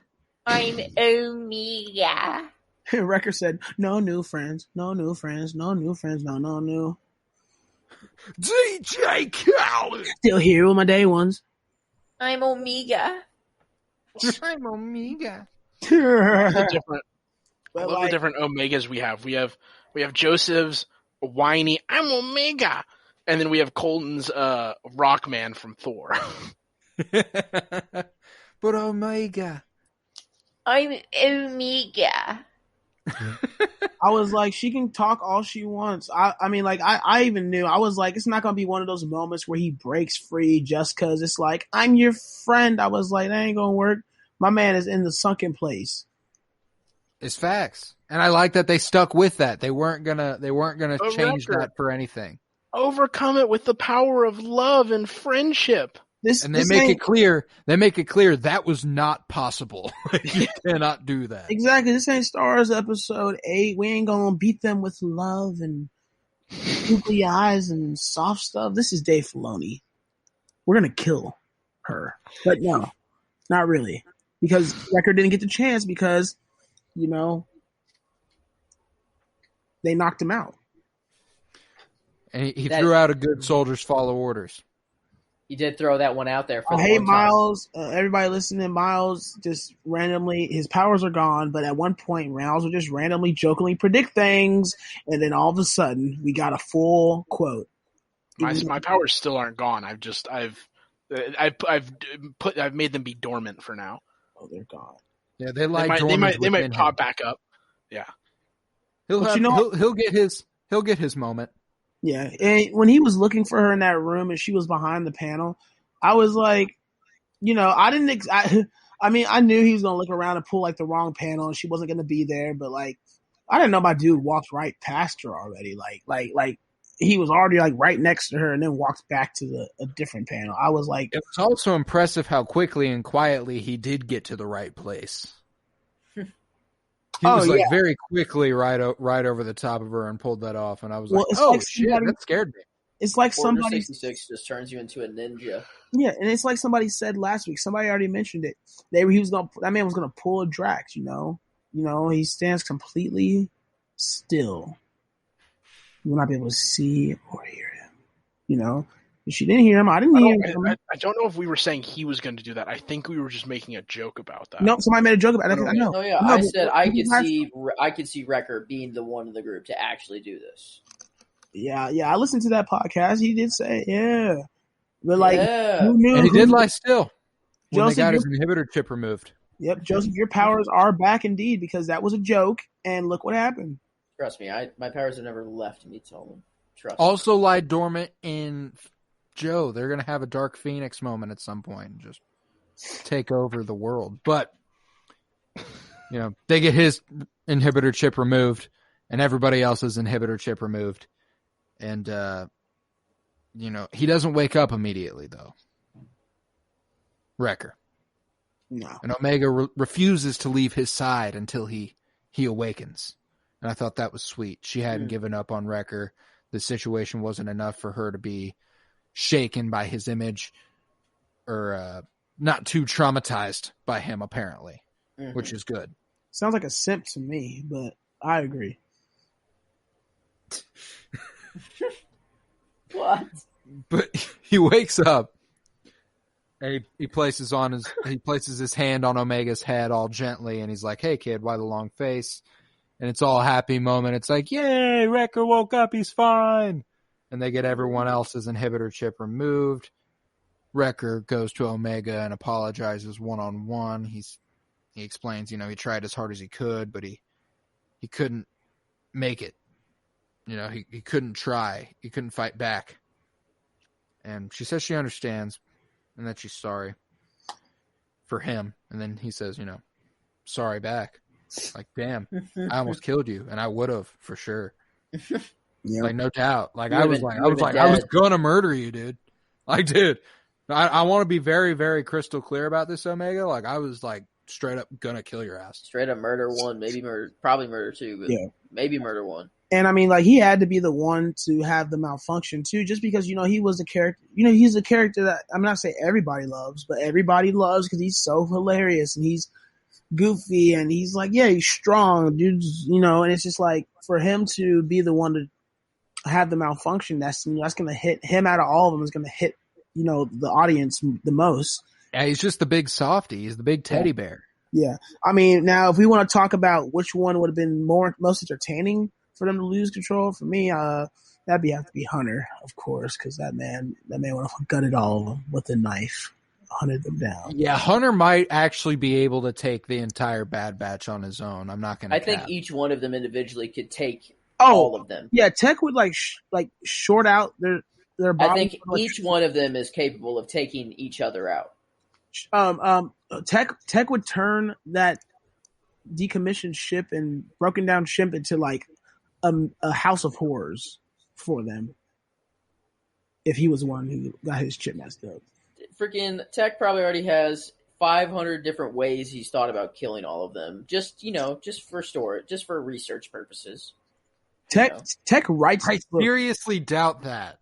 [SPEAKER 7] I'm Omega."
[SPEAKER 6] Wrecker said, "No new friends, no new friends, no new friends, no new."
[SPEAKER 2] DJ Khaled!
[SPEAKER 6] Still here with my day ones.
[SPEAKER 7] I'm Omega.
[SPEAKER 2] I'm Omega.
[SPEAKER 3] I love the different Omegas we have. We have Joseph's whiny "I'm Omega," and then we have Colton's Rockman from Thor.
[SPEAKER 2] But Omega.
[SPEAKER 7] I'm Omega.
[SPEAKER 6] I was like, she can talk all she wants. I even knew. I was like, it's not going to be one of those moments where he breaks free just because it's like, I'm your friend. I was like, that ain't going to work. My man is in the sunken place.
[SPEAKER 2] It's facts. And I like that they stuck with that. They weren't gonna change that for anything.
[SPEAKER 3] Overcome it with the power of love and friendship.
[SPEAKER 2] They make it clear that was not possible. You cannot do that.
[SPEAKER 6] Exactly. This ain't Star Wars Episode 8. We ain't gonna beat them with love and googly eyes and soft stuff. This is Dave Filoni. We're gonna kill her. But no, not really. Because Wrecker didn't get the chance because, they knocked him out.
[SPEAKER 2] And he threw out a good soldiers follow orders.
[SPEAKER 5] He did throw that one out there for
[SPEAKER 6] Hey, Miles, everybody listening, Miles just randomly, his powers are gone, but at one point, Miles would just randomly, jokingly predict things, and then all of a sudden, we got a full quote.
[SPEAKER 3] My powers still aren't gone. I've made them be dormant for now.
[SPEAKER 6] Oh, they're gone.
[SPEAKER 2] Yeah,
[SPEAKER 3] they might pop back up. Yeah.
[SPEAKER 2] He'll get his moment.
[SPEAKER 6] Yeah, and when he was looking for her in that room and she was behind the panel, I was like, I didn't. I knew he was gonna look around and pull the wrong panel and she wasn't gonna be there, but I didn't know my dude walked right past her already. Like he was already right next to her and then walked back to a different panel. I was like,
[SPEAKER 2] it was also impressive how quickly and quietly he did get to the right place. He was very quickly right over the top of her and pulled that off, and I was shit, that scared me.
[SPEAKER 6] It's like
[SPEAKER 5] Order
[SPEAKER 6] somebody
[SPEAKER 5] 66 just turns you into a ninja.
[SPEAKER 6] Yeah, and it's like somebody said last week. Somebody already mentioned it. That man was gonna pull a Drax. He stands completely still. You will not be able to see or hear him. If she didn't hear him, I didn't hear him.
[SPEAKER 3] I don't know if we were saying he was going to do that. I think we were just making a joke about that.
[SPEAKER 6] No, somebody made a joke about it. I know.
[SPEAKER 5] Oh yeah, I said I could see Wrecker being the one in the group to actually do this.
[SPEAKER 6] Yeah. I listened to that podcast. He did say, yeah, but
[SPEAKER 2] who knew? And he did lie still when Joseph, they got his inhibitor chip removed.
[SPEAKER 6] Yep, Joseph, your powers are back indeed because that was a joke, and look what happened.
[SPEAKER 5] Trust me, my powers have never left me. Told trust.
[SPEAKER 2] Also, lie dormant in. Joe, they're going to have a Dark Phoenix moment at some point and just take over the world. But, they get his inhibitor chip removed and everybody else's inhibitor chip removed. And, he doesn't wake up immediately, though. Wrecker.
[SPEAKER 6] No.
[SPEAKER 2] And Omega refuses to leave his side until he awakens. And I thought that was sweet. She hadn't given up on Wrecker. The situation wasn't enough for her to be shaken by his image or not too traumatized by him, apparently, which is good.
[SPEAKER 6] Sounds like a simp to me, but I agree.
[SPEAKER 5] What?
[SPEAKER 2] But he wakes up and he places his hand on Omega's head all gently, and he's like, "Hey kid, why the long face?" And it's all a happy moment. It's like, "Yay, Wrecker woke up, he's fine." And they get everyone else's inhibitor chip removed. Wrecker goes to Omega and apologizes one-on-one. He explains, he tried as hard as he could, but he couldn't make it. He couldn't try. He couldn't fight back. And she says she understands and that she's sorry. for him. And then he says, sorry back. Like, damn, I almost killed you, and I would have for sure.
[SPEAKER 6] Yeah.
[SPEAKER 2] Like, no doubt. Like,
[SPEAKER 5] You
[SPEAKER 2] I
[SPEAKER 5] would've
[SPEAKER 2] was
[SPEAKER 5] been
[SPEAKER 2] I was
[SPEAKER 5] dead.
[SPEAKER 2] gonna murder you, dude. Like, dude, I want to be very, very crystal clear about this, Omega. Like, I was like straight up gonna kill your ass.
[SPEAKER 5] Straight up murder 1, probably murder 2, but
[SPEAKER 6] Yeah.
[SPEAKER 5] maybe murder 1.
[SPEAKER 6] And I mean, like, he had to be the one to have the malfunction too, just because, he was the character, he's a character that I'm not saying everybody loves, but everybody loves because he's so hilarious and he's goofy and he's like, yeah, he's strong, dude, and it's just like for him to be the one to have the malfunction, that's going to hit him out of all of them, is going to hit, the audience the most.
[SPEAKER 2] Yeah, he's just the big softy. He's the big teddy bear.
[SPEAKER 6] Yeah. I mean, now if we want to talk about which one would have been most entertaining for them to lose control, for me, that'd have to be Hunter, of course, because that man would have gutted all of them with a knife, hunted them down.
[SPEAKER 2] Yeah, Hunter might actually be able to take the entire Bad Batch on his own. I'm not going to
[SPEAKER 5] I think each one of them individually could take all of them.
[SPEAKER 6] Yeah, Tech would short out their body.
[SPEAKER 5] I think each one of them is capable of taking each other out.
[SPEAKER 6] Tech would turn that decommissioned ship and broken down ship into like a house of horrors for them if he was the one who got his chip messed up.
[SPEAKER 5] Freaking Tech probably already has 500 different ways he's thought about killing all of them. Just for storage, just for research purposes.
[SPEAKER 6] Tech writes.
[SPEAKER 2] I seriously doubt that.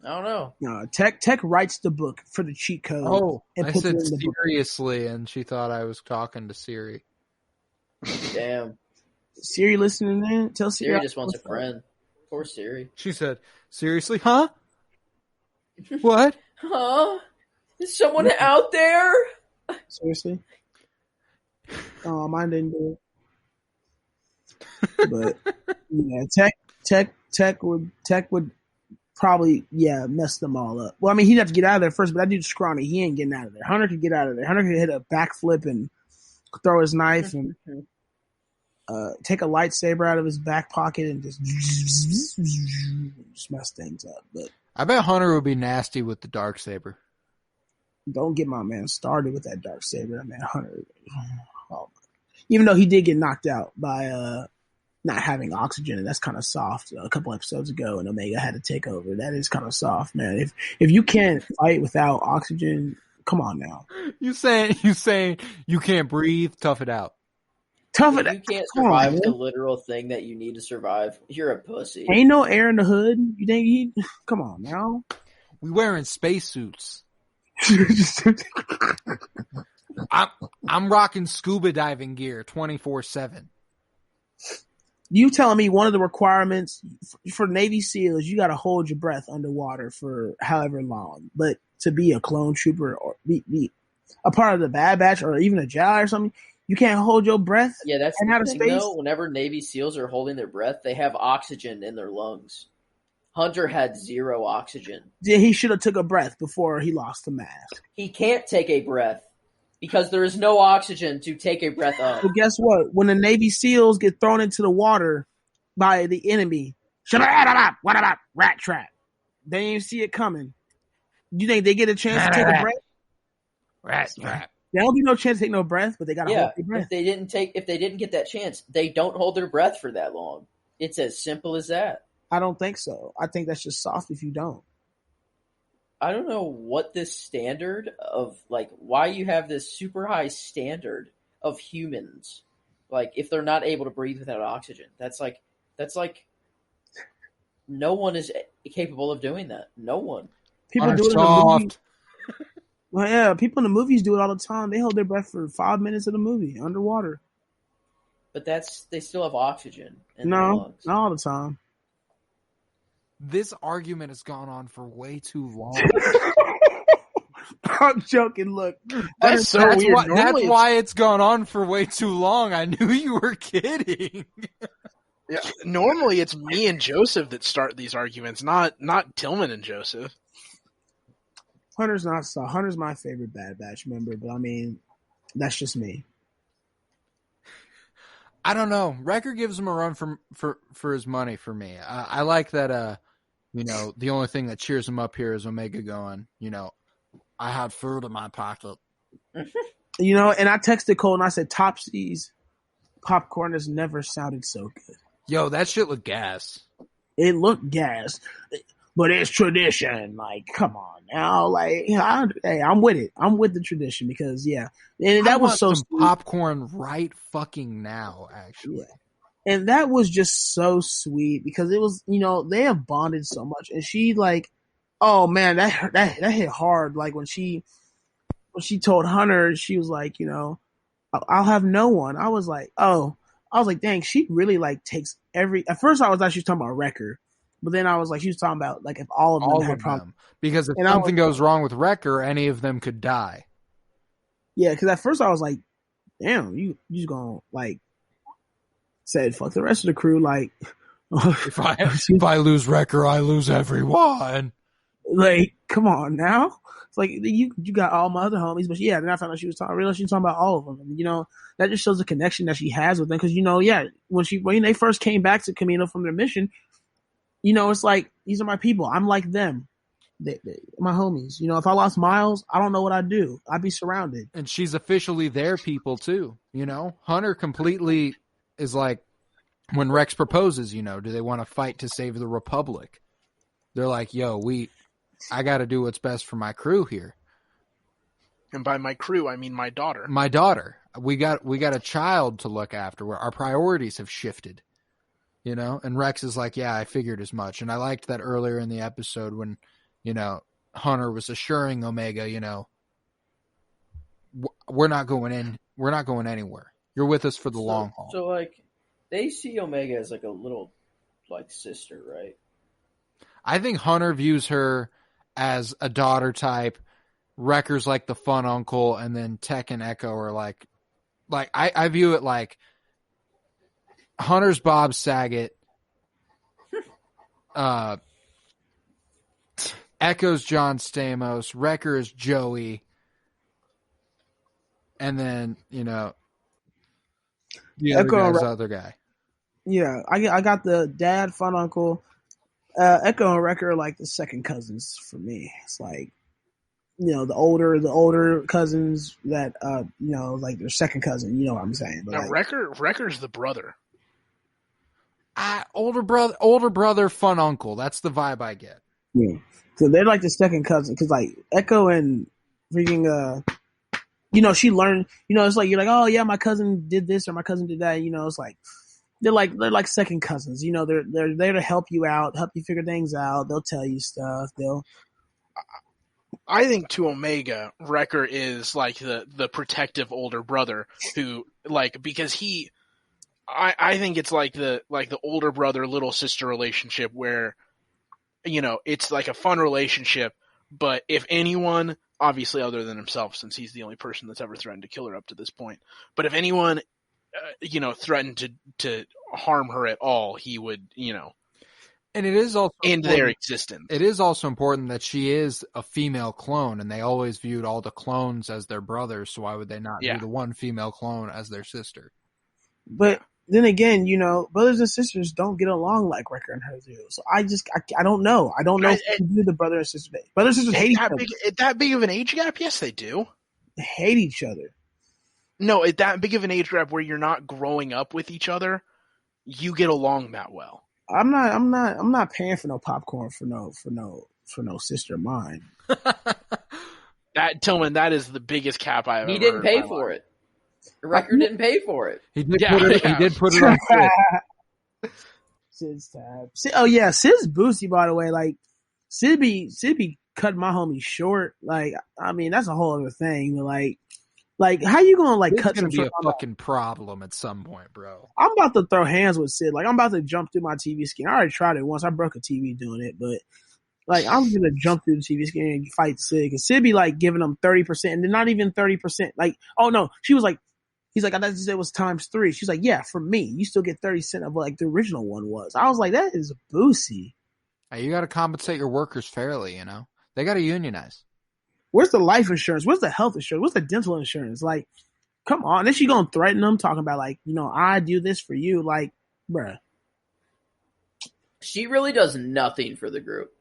[SPEAKER 5] I don't know.
[SPEAKER 6] No, Tech writes the book for the cheat code.
[SPEAKER 2] Oh,
[SPEAKER 6] and
[SPEAKER 2] I
[SPEAKER 6] puts
[SPEAKER 2] said
[SPEAKER 6] it in the book.
[SPEAKER 2] seriously, and she thought I was talking to Siri.
[SPEAKER 5] Damn.
[SPEAKER 6] Siri listening in? Tell Siri.
[SPEAKER 5] Siri just wants a friend. Poor Siri.
[SPEAKER 2] She said, seriously, huh? What?
[SPEAKER 5] Huh? Is someone out there?
[SPEAKER 6] Seriously? Oh, mine didn't do it. But yeah, Tech would probably mess them all up. Well, I mean, he'd have to get out of there first, but that dude's scrawny. He ain't getting out of there. Hunter could get out of there. Hunter could hit a backflip and throw his knife and take a lightsaber out of his back pocket and just mess things up. But
[SPEAKER 2] I bet Hunter would be nasty with the Darksaber.
[SPEAKER 6] don't get my man started with that Darksaber. Man, Hunter. Oh. Even though he did get knocked out by not having oxygen, and that's kind of soft. A couple episodes ago, and Omega had to take over. That is kind of soft, man. If you can't fight without oxygen, come on now.
[SPEAKER 2] You saying you can't breathe? Tough it out.
[SPEAKER 6] Tough it.
[SPEAKER 5] You can't
[SPEAKER 6] Come on,
[SPEAKER 5] survive
[SPEAKER 6] man.
[SPEAKER 5] the literal thing that you need to survive. You're a pussy.
[SPEAKER 6] Ain't no air in the hood. You think he? Come on now.
[SPEAKER 2] We wearing spacesuits. I'm rocking scuba diving gear 24/7.
[SPEAKER 6] You telling me one of the requirements for Navy SEALs, you got to hold your breath underwater for however long. But to be a clone trooper or be a part of the Bad Batch or even a Jedi or something, you can't hold your breath.
[SPEAKER 5] Yeah, that's
[SPEAKER 6] and
[SPEAKER 5] the
[SPEAKER 6] out of
[SPEAKER 5] thing,
[SPEAKER 6] space.
[SPEAKER 5] though. Whenever Navy SEALs are holding their breath, they have oxygen in their lungs. Hunter had 0 oxygen.
[SPEAKER 6] Yeah, he should have took a breath before he lost the mask.
[SPEAKER 5] He can't take a breath because there is no oxygen to take a breath of.
[SPEAKER 6] But guess what? When the Navy SEAls get thrown into the water by the enemy, rat trap. They didn't see it coming. You think they get a chance to take a breath?
[SPEAKER 2] Rat trap.
[SPEAKER 6] There'll be no chance to take no breath, but they got to
[SPEAKER 5] Yeah,
[SPEAKER 6] hold their breath.
[SPEAKER 5] if they didn't get that chance, they don't hold their breath for that long. It's as simple as that.
[SPEAKER 6] I don't think so. I think that's just soft if you don't.
[SPEAKER 5] I don't know what this standard of, like, why you have this super high standard of humans, like, if they're not able to breathe without oxygen. That's like no one is capable of doing that. No one.
[SPEAKER 6] People
[SPEAKER 2] Hunter
[SPEAKER 6] do it in the movie.
[SPEAKER 2] soft.
[SPEAKER 6] Well, yeah, people in the movies do it all the time. They hold their breath for 5 minutes of the movie underwater.
[SPEAKER 5] But they still have oxygen in their
[SPEAKER 6] No,
[SPEAKER 5] lungs.
[SPEAKER 6] not all the time.
[SPEAKER 2] This argument has gone on for way too long.
[SPEAKER 6] I'm joking. Look,
[SPEAKER 3] That's so
[SPEAKER 2] That's
[SPEAKER 3] weird.
[SPEAKER 2] why,
[SPEAKER 3] Normally
[SPEAKER 2] that's
[SPEAKER 3] it's-
[SPEAKER 2] why it's gone on for way too long. I knew you were kidding.
[SPEAKER 3] Yeah, normally it's me and Joseph that start these arguments, not Tillman and Joseph.
[SPEAKER 6] Hunter's not so. Hunter's my favorite Bad Batch member, but I mean, that's just me.
[SPEAKER 2] I don't know. Wrecker gives him a run for his money for me. I like that. The only thing that cheers him up here is Omega going, I had food in my pocket.
[SPEAKER 6] You know, and I texted Cole and I said, Topsy's popcorn has never sounded so good.
[SPEAKER 2] Yo, that shit looked gas.
[SPEAKER 6] It looked gas, but it's tradition. Like, come on now. Like, hey, I'm with it. I'm with the tradition because, yeah. And that was so
[SPEAKER 2] sweet. Popcorn right fucking now, actually.
[SPEAKER 6] Yeah. And that was just so sweet because it was, you know, they have bonded so much. And she, like, oh, man, that hit hard. Like, when she told Hunter, she was like, you know, I'll have no one. I was like, dang, she really like takes at first I was actually talking about Wrecker, but then I was like, she was talking about like if all of them had problems.
[SPEAKER 2] Because if something goes wrong with Wrecker, any of them could die.
[SPEAKER 6] Yeah, because at first I was like, damn, you just gonna like said fuck the rest of the crew. Like,
[SPEAKER 2] if I lose Wrecker, I lose everyone.
[SPEAKER 6] Like, come on now. It's like you got all my other homies, but yeah, then I found out she was talking about all of them. And, you know, that just shows the connection that she has with them. Because, you know, yeah, when they first came back to Kamino from their mission, you know, it's like, these are my people. I'm like them. They my homies. You know, if I lost Miles, I don't know what I'd do. I'd be surrounded.
[SPEAKER 2] And she's officially their people too. You know, Hunter completely is like, when Rex proposes, you know, do they want to fight to save the Republic? They're like, yo, I got to do what's best for my crew here.
[SPEAKER 3] And by my crew, I mean my daughter.
[SPEAKER 2] My daughter. We got a child to look after where our priorities have shifted, you know? And Rex is like, yeah, I figured as much. And I liked that earlier in the episode when, you know, Hunter was assuring Omega, you know, we're not going anywhere. You're with us for the long haul.
[SPEAKER 5] So like, they see Omega as like a little like sister, right?
[SPEAKER 2] I think Hunter views her as a daughter type. Wrecker's like the fun uncle, and then Tech and Echo are like I view it like Hunter's Bob Saget, Echo's John Stamos, Wrecker is Joey, and then, you know, the other other guy.
[SPEAKER 6] Yeah, I got the dad, fun uncle. Echo and Wrecker are like the second cousins for me. It's like, you know, the older cousins that, you know, like their second cousin. You know what I'm saying? But
[SPEAKER 3] now,
[SPEAKER 6] like,
[SPEAKER 3] Wrecker's the brother.
[SPEAKER 2] Older brother, fun uncle. That's the vibe I get.
[SPEAKER 6] Yeah, so they're like the second cousin because like Echo and freaking, you know, she learned. You know, it's like you're like, oh yeah, my cousin did this or my cousin did that. You know, it's like. They're like second cousins, you know. They're there to help you out, help you figure things out. They'll tell you stuff.
[SPEAKER 3] I think to Omega, Wrecker is like the protective older brother who like because I think it's like the older brother little sister relationship where, you know, it's like a fun relationship. But if anyone, obviously other than himself, since he's the only person that's ever threatened to kill her up to this point, but if anyone you know, threatened to harm her at all, he would, you know,
[SPEAKER 2] and it is also
[SPEAKER 3] end their existence.
[SPEAKER 2] It is also important that she is a female clone, and they always viewed all the clones as their brothers. So why would they not view the one female clone as their sister?
[SPEAKER 6] But then again, you know, brothers and sisters don't get along like Wrecker and her do. So I don't know. I don't know if they do the brother and sister. Brothers and sisters hate each other.
[SPEAKER 3] That big of an age gap? Yes, they do.
[SPEAKER 6] They hate each other.
[SPEAKER 3] No, at that big of an age gap where you're not growing up with each other, you get along that well.
[SPEAKER 6] I'm not paying for no popcorn for no sister of mine.
[SPEAKER 3] That Tillman, that is the biggest cap I have.
[SPEAKER 5] He didn't pay for it. The record didn't pay for it.
[SPEAKER 2] He did put it on
[SPEAKER 6] Sid's tab. Oh yeah, Sid's boosty, by the way. Like Sid be cutting my homie short. Like, I mean, that's a whole other thing. But like, how you gonna like cut?
[SPEAKER 2] It's gonna be a fucking problem at some point, bro.
[SPEAKER 6] I'm about to throw hands with Sid. Like, I'm about to jump through my TV screen. I already tried it once. I broke a TV doing it, but like, I'm gonna jump through the TV screen and fight Sid. Cause Sid be like giving them 30%, and they're not even 30%. Like, oh no, she was like, he's like, I thought it was ×3. She's like, yeah, for me, you still get 30% of like the original one was. I was like, that is boozy.
[SPEAKER 2] Hey, you got to compensate your workers fairly. You know, they got to unionize.
[SPEAKER 6] Where's the life insurance? Where's the health insurance? Where's the dental insurance? Like, come on. Then she gonna threaten them, talking about like, you know, I do this for you. Like, bruh.
[SPEAKER 5] She really does nothing for the group.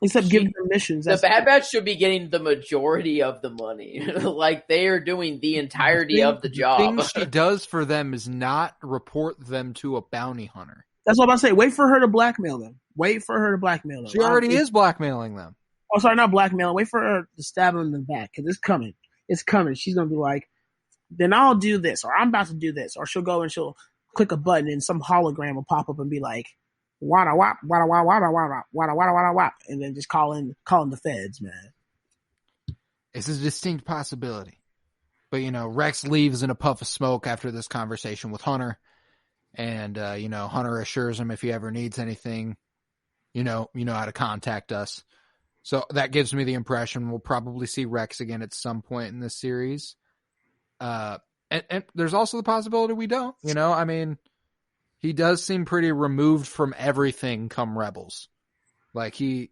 [SPEAKER 6] Except giving them missions.
[SPEAKER 5] The Bad Batch should be getting the majority of the money. Like, they are doing the entirety of the job.
[SPEAKER 2] The thing she does for them is not report them to a bounty hunter.
[SPEAKER 6] That's what I'm about to say. Wait for her to blackmail them. Wait for her to blackmail them.
[SPEAKER 2] She already is blackmailing them.
[SPEAKER 6] Oh, sorry, not blackmailing. Wait for her to stab them in the back, because it's coming. It's coming. She's going to be like, then I'll do this, or I'm about to do this. Or she'll go and she'll click a button and some hologram will pop up and be like, wada wap, wada wada wada wada wada wada wada wap, and then just call in the feds, man.
[SPEAKER 2] It's a distinct possibility. But, Rex leaves in a puff of smoke after this conversation with Hunter. And, Hunter assures him if he ever needs anything, you know how to contact us. So that gives me the impression we'll probably see Rex again at some point in this series. And there's also the possibility we don't, he does seem pretty removed from everything come Rebels. Like he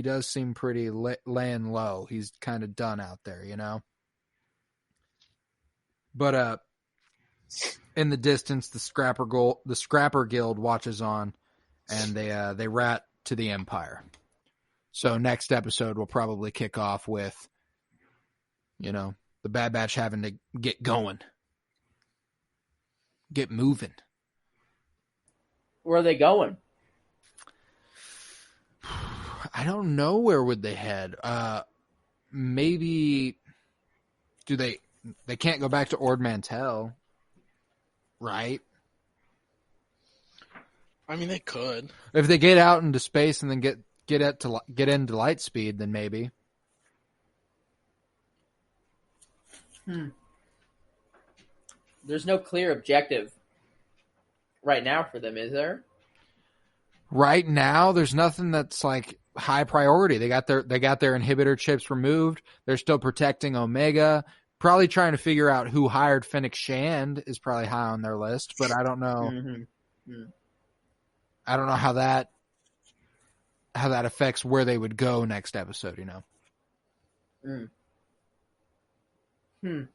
[SPEAKER 2] does seem pretty laying low. He's kind of done out there, But in the distance, the Scrapper Guild watches on, and they rat to the Empire. So next episode will probably kick off with, the Bad Batch having to get going, get moving.
[SPEAKER 5] Where are they going?
[SPEAKER 2] I don't know. Where would they head? Maybe they can't go back to Ord Mantell, right?
[SPEAKER 3] I mean, they could.
[SPEAKER 2] If they get out into space and then get into light speed, then maybe.
[SPEAKER 5] There's no clear objective right now for them, is there?
[SPEAKER 2] Right now, there's nothing that's like high priority. They got their inhibitor chips removed. They're still protecting Omega. Probably trying to figure out who hired Fennec Shand is probably high on their list, but I don't know. Mm-hmm. I don't know how that affects where they would go next episode.
[SPEAKER 5] It's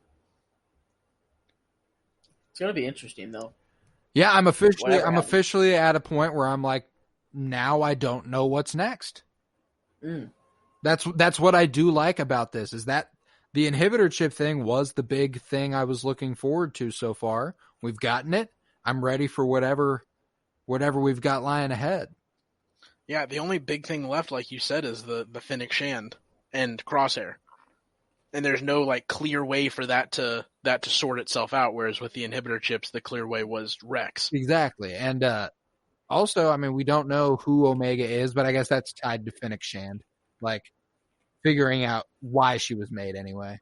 [SPEAKER 5] gonna be interesting though.
[SPEAKER 2] Yeah, I'm officially at a point where I'm like, now I don't know what's next. That's what I do like about this, is that the inhibitor chip thing was the big thing I was looking forward to so far. We've gotten it. I'm ready for whatever we've got lying ahead.
[SPEAKER 3] Yeah, the only big thing left, like you said, is the Fennec Shand and Crosshair. And there's no clear way for that to sort itself out, whereas with the inhibitor chips, the clear way was Rex.
[SPEAKER 2] Exactly. And also, I mean, we don't know who Omega is, but I guess that's tied to Fennec Shand. Figuring out why she was made anyway.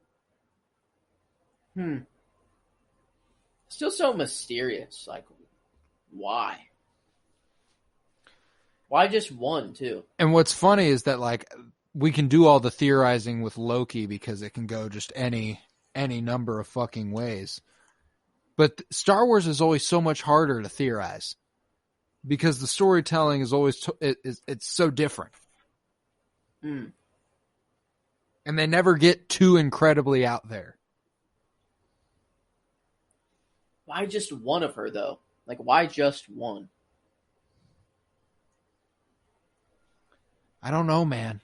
[SPEAKER 5] Still so mysterious. Why? Why just one, too?
[SPEAKER 2] And what's funny is that, we can do all the theorizing with Loki because it can go just any number of fucking ways. But Star Wars is always so much harder to theorize because the storytelling is always it's so different. And they never get too incredibly out there.
[SPEAKER 5] Why just one of her, though? Why just one?
[SPEAKER 2] I don't know, man.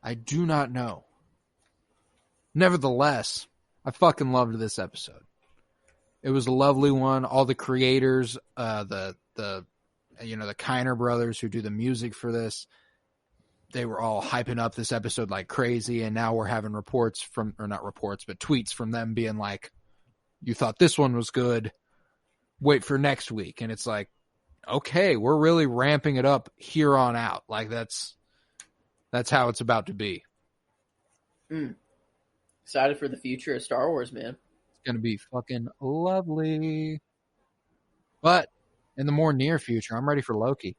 [SPEAKER 2] I do not know. Nevertheless, I fucking loved this episode. It was a lovely one. All the creators, the Kiner brothers who do the music for this, they were all hyping up this episode like crazy, and now we're having tweets from them being like, you thought this one was good, wait for next week. And it's like, okay, we're really ramping it up here on out. That's how it's about to be.
[SPEAKER 5] Excited for the future of Star Wars, man.
[SPEAKER 2] It's going to be fucking lovely. But in the more near future, I'm ready for Loki.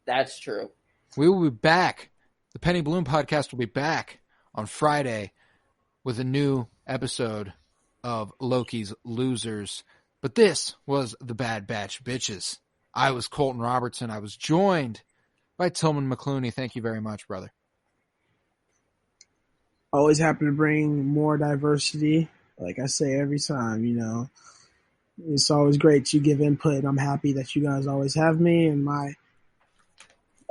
[SPEAKER 5] That's true.
[SPEAKER 2] We will be back. The Penny Bloom podcast will be back on Friday with a new episode of Loki's Losers. But this was the Bad Batch Bitches. I was Colton Robertson. I was joined by Tillman McClooney. Thank you very much, brother.
[SPEAKER 6] Always happy to bring more diversity. Like I say every time, it's always great to give input. I'm happy that you guys always have me, and my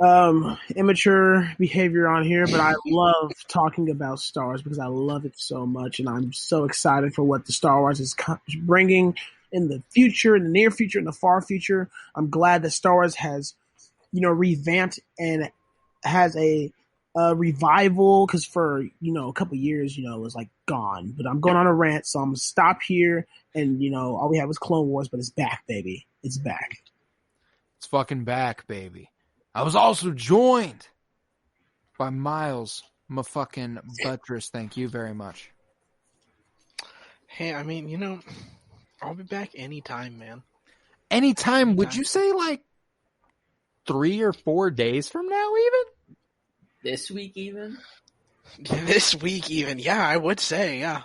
[SPEAKER 6] immature behavior on here, but I love talking about Star Wars because I love it so much, and I'm so excited for what the Star Wars is bringing in the future, in the near future, in the far future. I'm glad that Star Wars has, revamped and has a revival, because for a couple years, it was like gone. But I'm going on a rant, so I'm gonna stop here. And all we have is Clone Wars, but it's back, baby. It's back.
[SPEAKER 2] It's fucking back, baby. I was also joined by Miles motherfucking Buttress. Thank you very much.
[SPEAKER 3] Hey, I mean, I'll be back anytime, man.
[SPEAKER 2] Anytime. Would you say like 3 or 4 days from now, even?
[SPEAKER 5] This week, even?
[SPEAKER 3] This week, even. Yeah, I would say, yeah.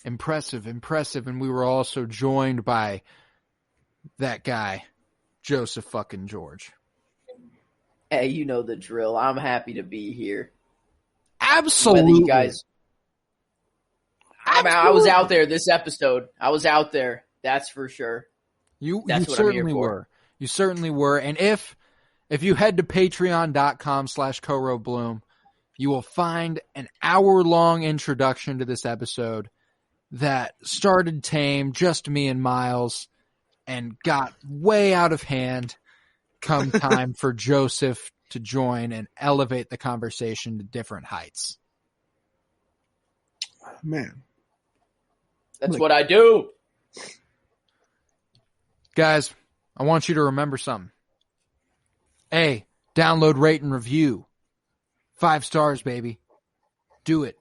[SPEAKER 2] Impressive. And we were also joined by that guy, Joseph fucking George.
[SPEAKER 5] Hey, you know the drill. I'm happy to be here.
[SPEAKER 2] Absolutely.
[SPEAKER 5] Whether you guys... I was out there this episode. I was out there. That's for sure.
[SPEAKER 2] You certainly were. You certainly were. And if you head to patreon.com/CoroBloom, you will find an hour-long introduction to this episode that started tame, just me and Miles, and got way out of hand come time for Joseph to join and elevate the conversation to different heights.
[SPEAKER 6] Man.
[SPEAKER 5] That's what I do.
[SPEAKER 2] Guys, I want you to remember something. A, download, rate, and review. 5 stars, baby. Do it.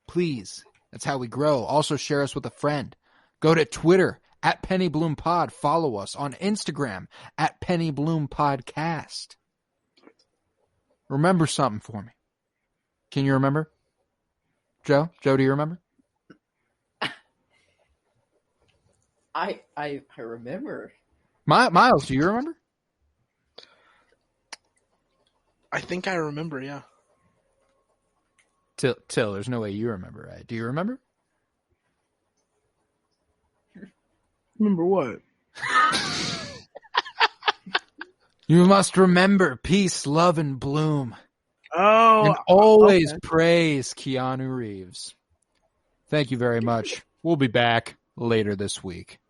[SPEAKER 2] Please. That's how we grow. Also, share us with a friend. Go to Twitter @PennyBloomPod. Follow us on Instagram @PennyBloomPodcast. Remember something for me. Can you remember? Joe? Joe, do you remember?
[SPEAKER 5] I remember.
[SPEAKER 2] Miles, do you remember?
[SPEAKER 3] I think I remember, yeah.
[SPEAKER 2] Till, there's no way you remember, right? Do you remember?
[SPEAKER 6] Remember what?
[SPEAKER 2] You must remember peace, love, and bloom.
[SPEAKER 6] Oh,
[SPEAKER 2] and always
[SPEAKER 6] okay.
[SPEAKER 2] praise Keanu Reeves. Thank you very much. We'll be back later this week.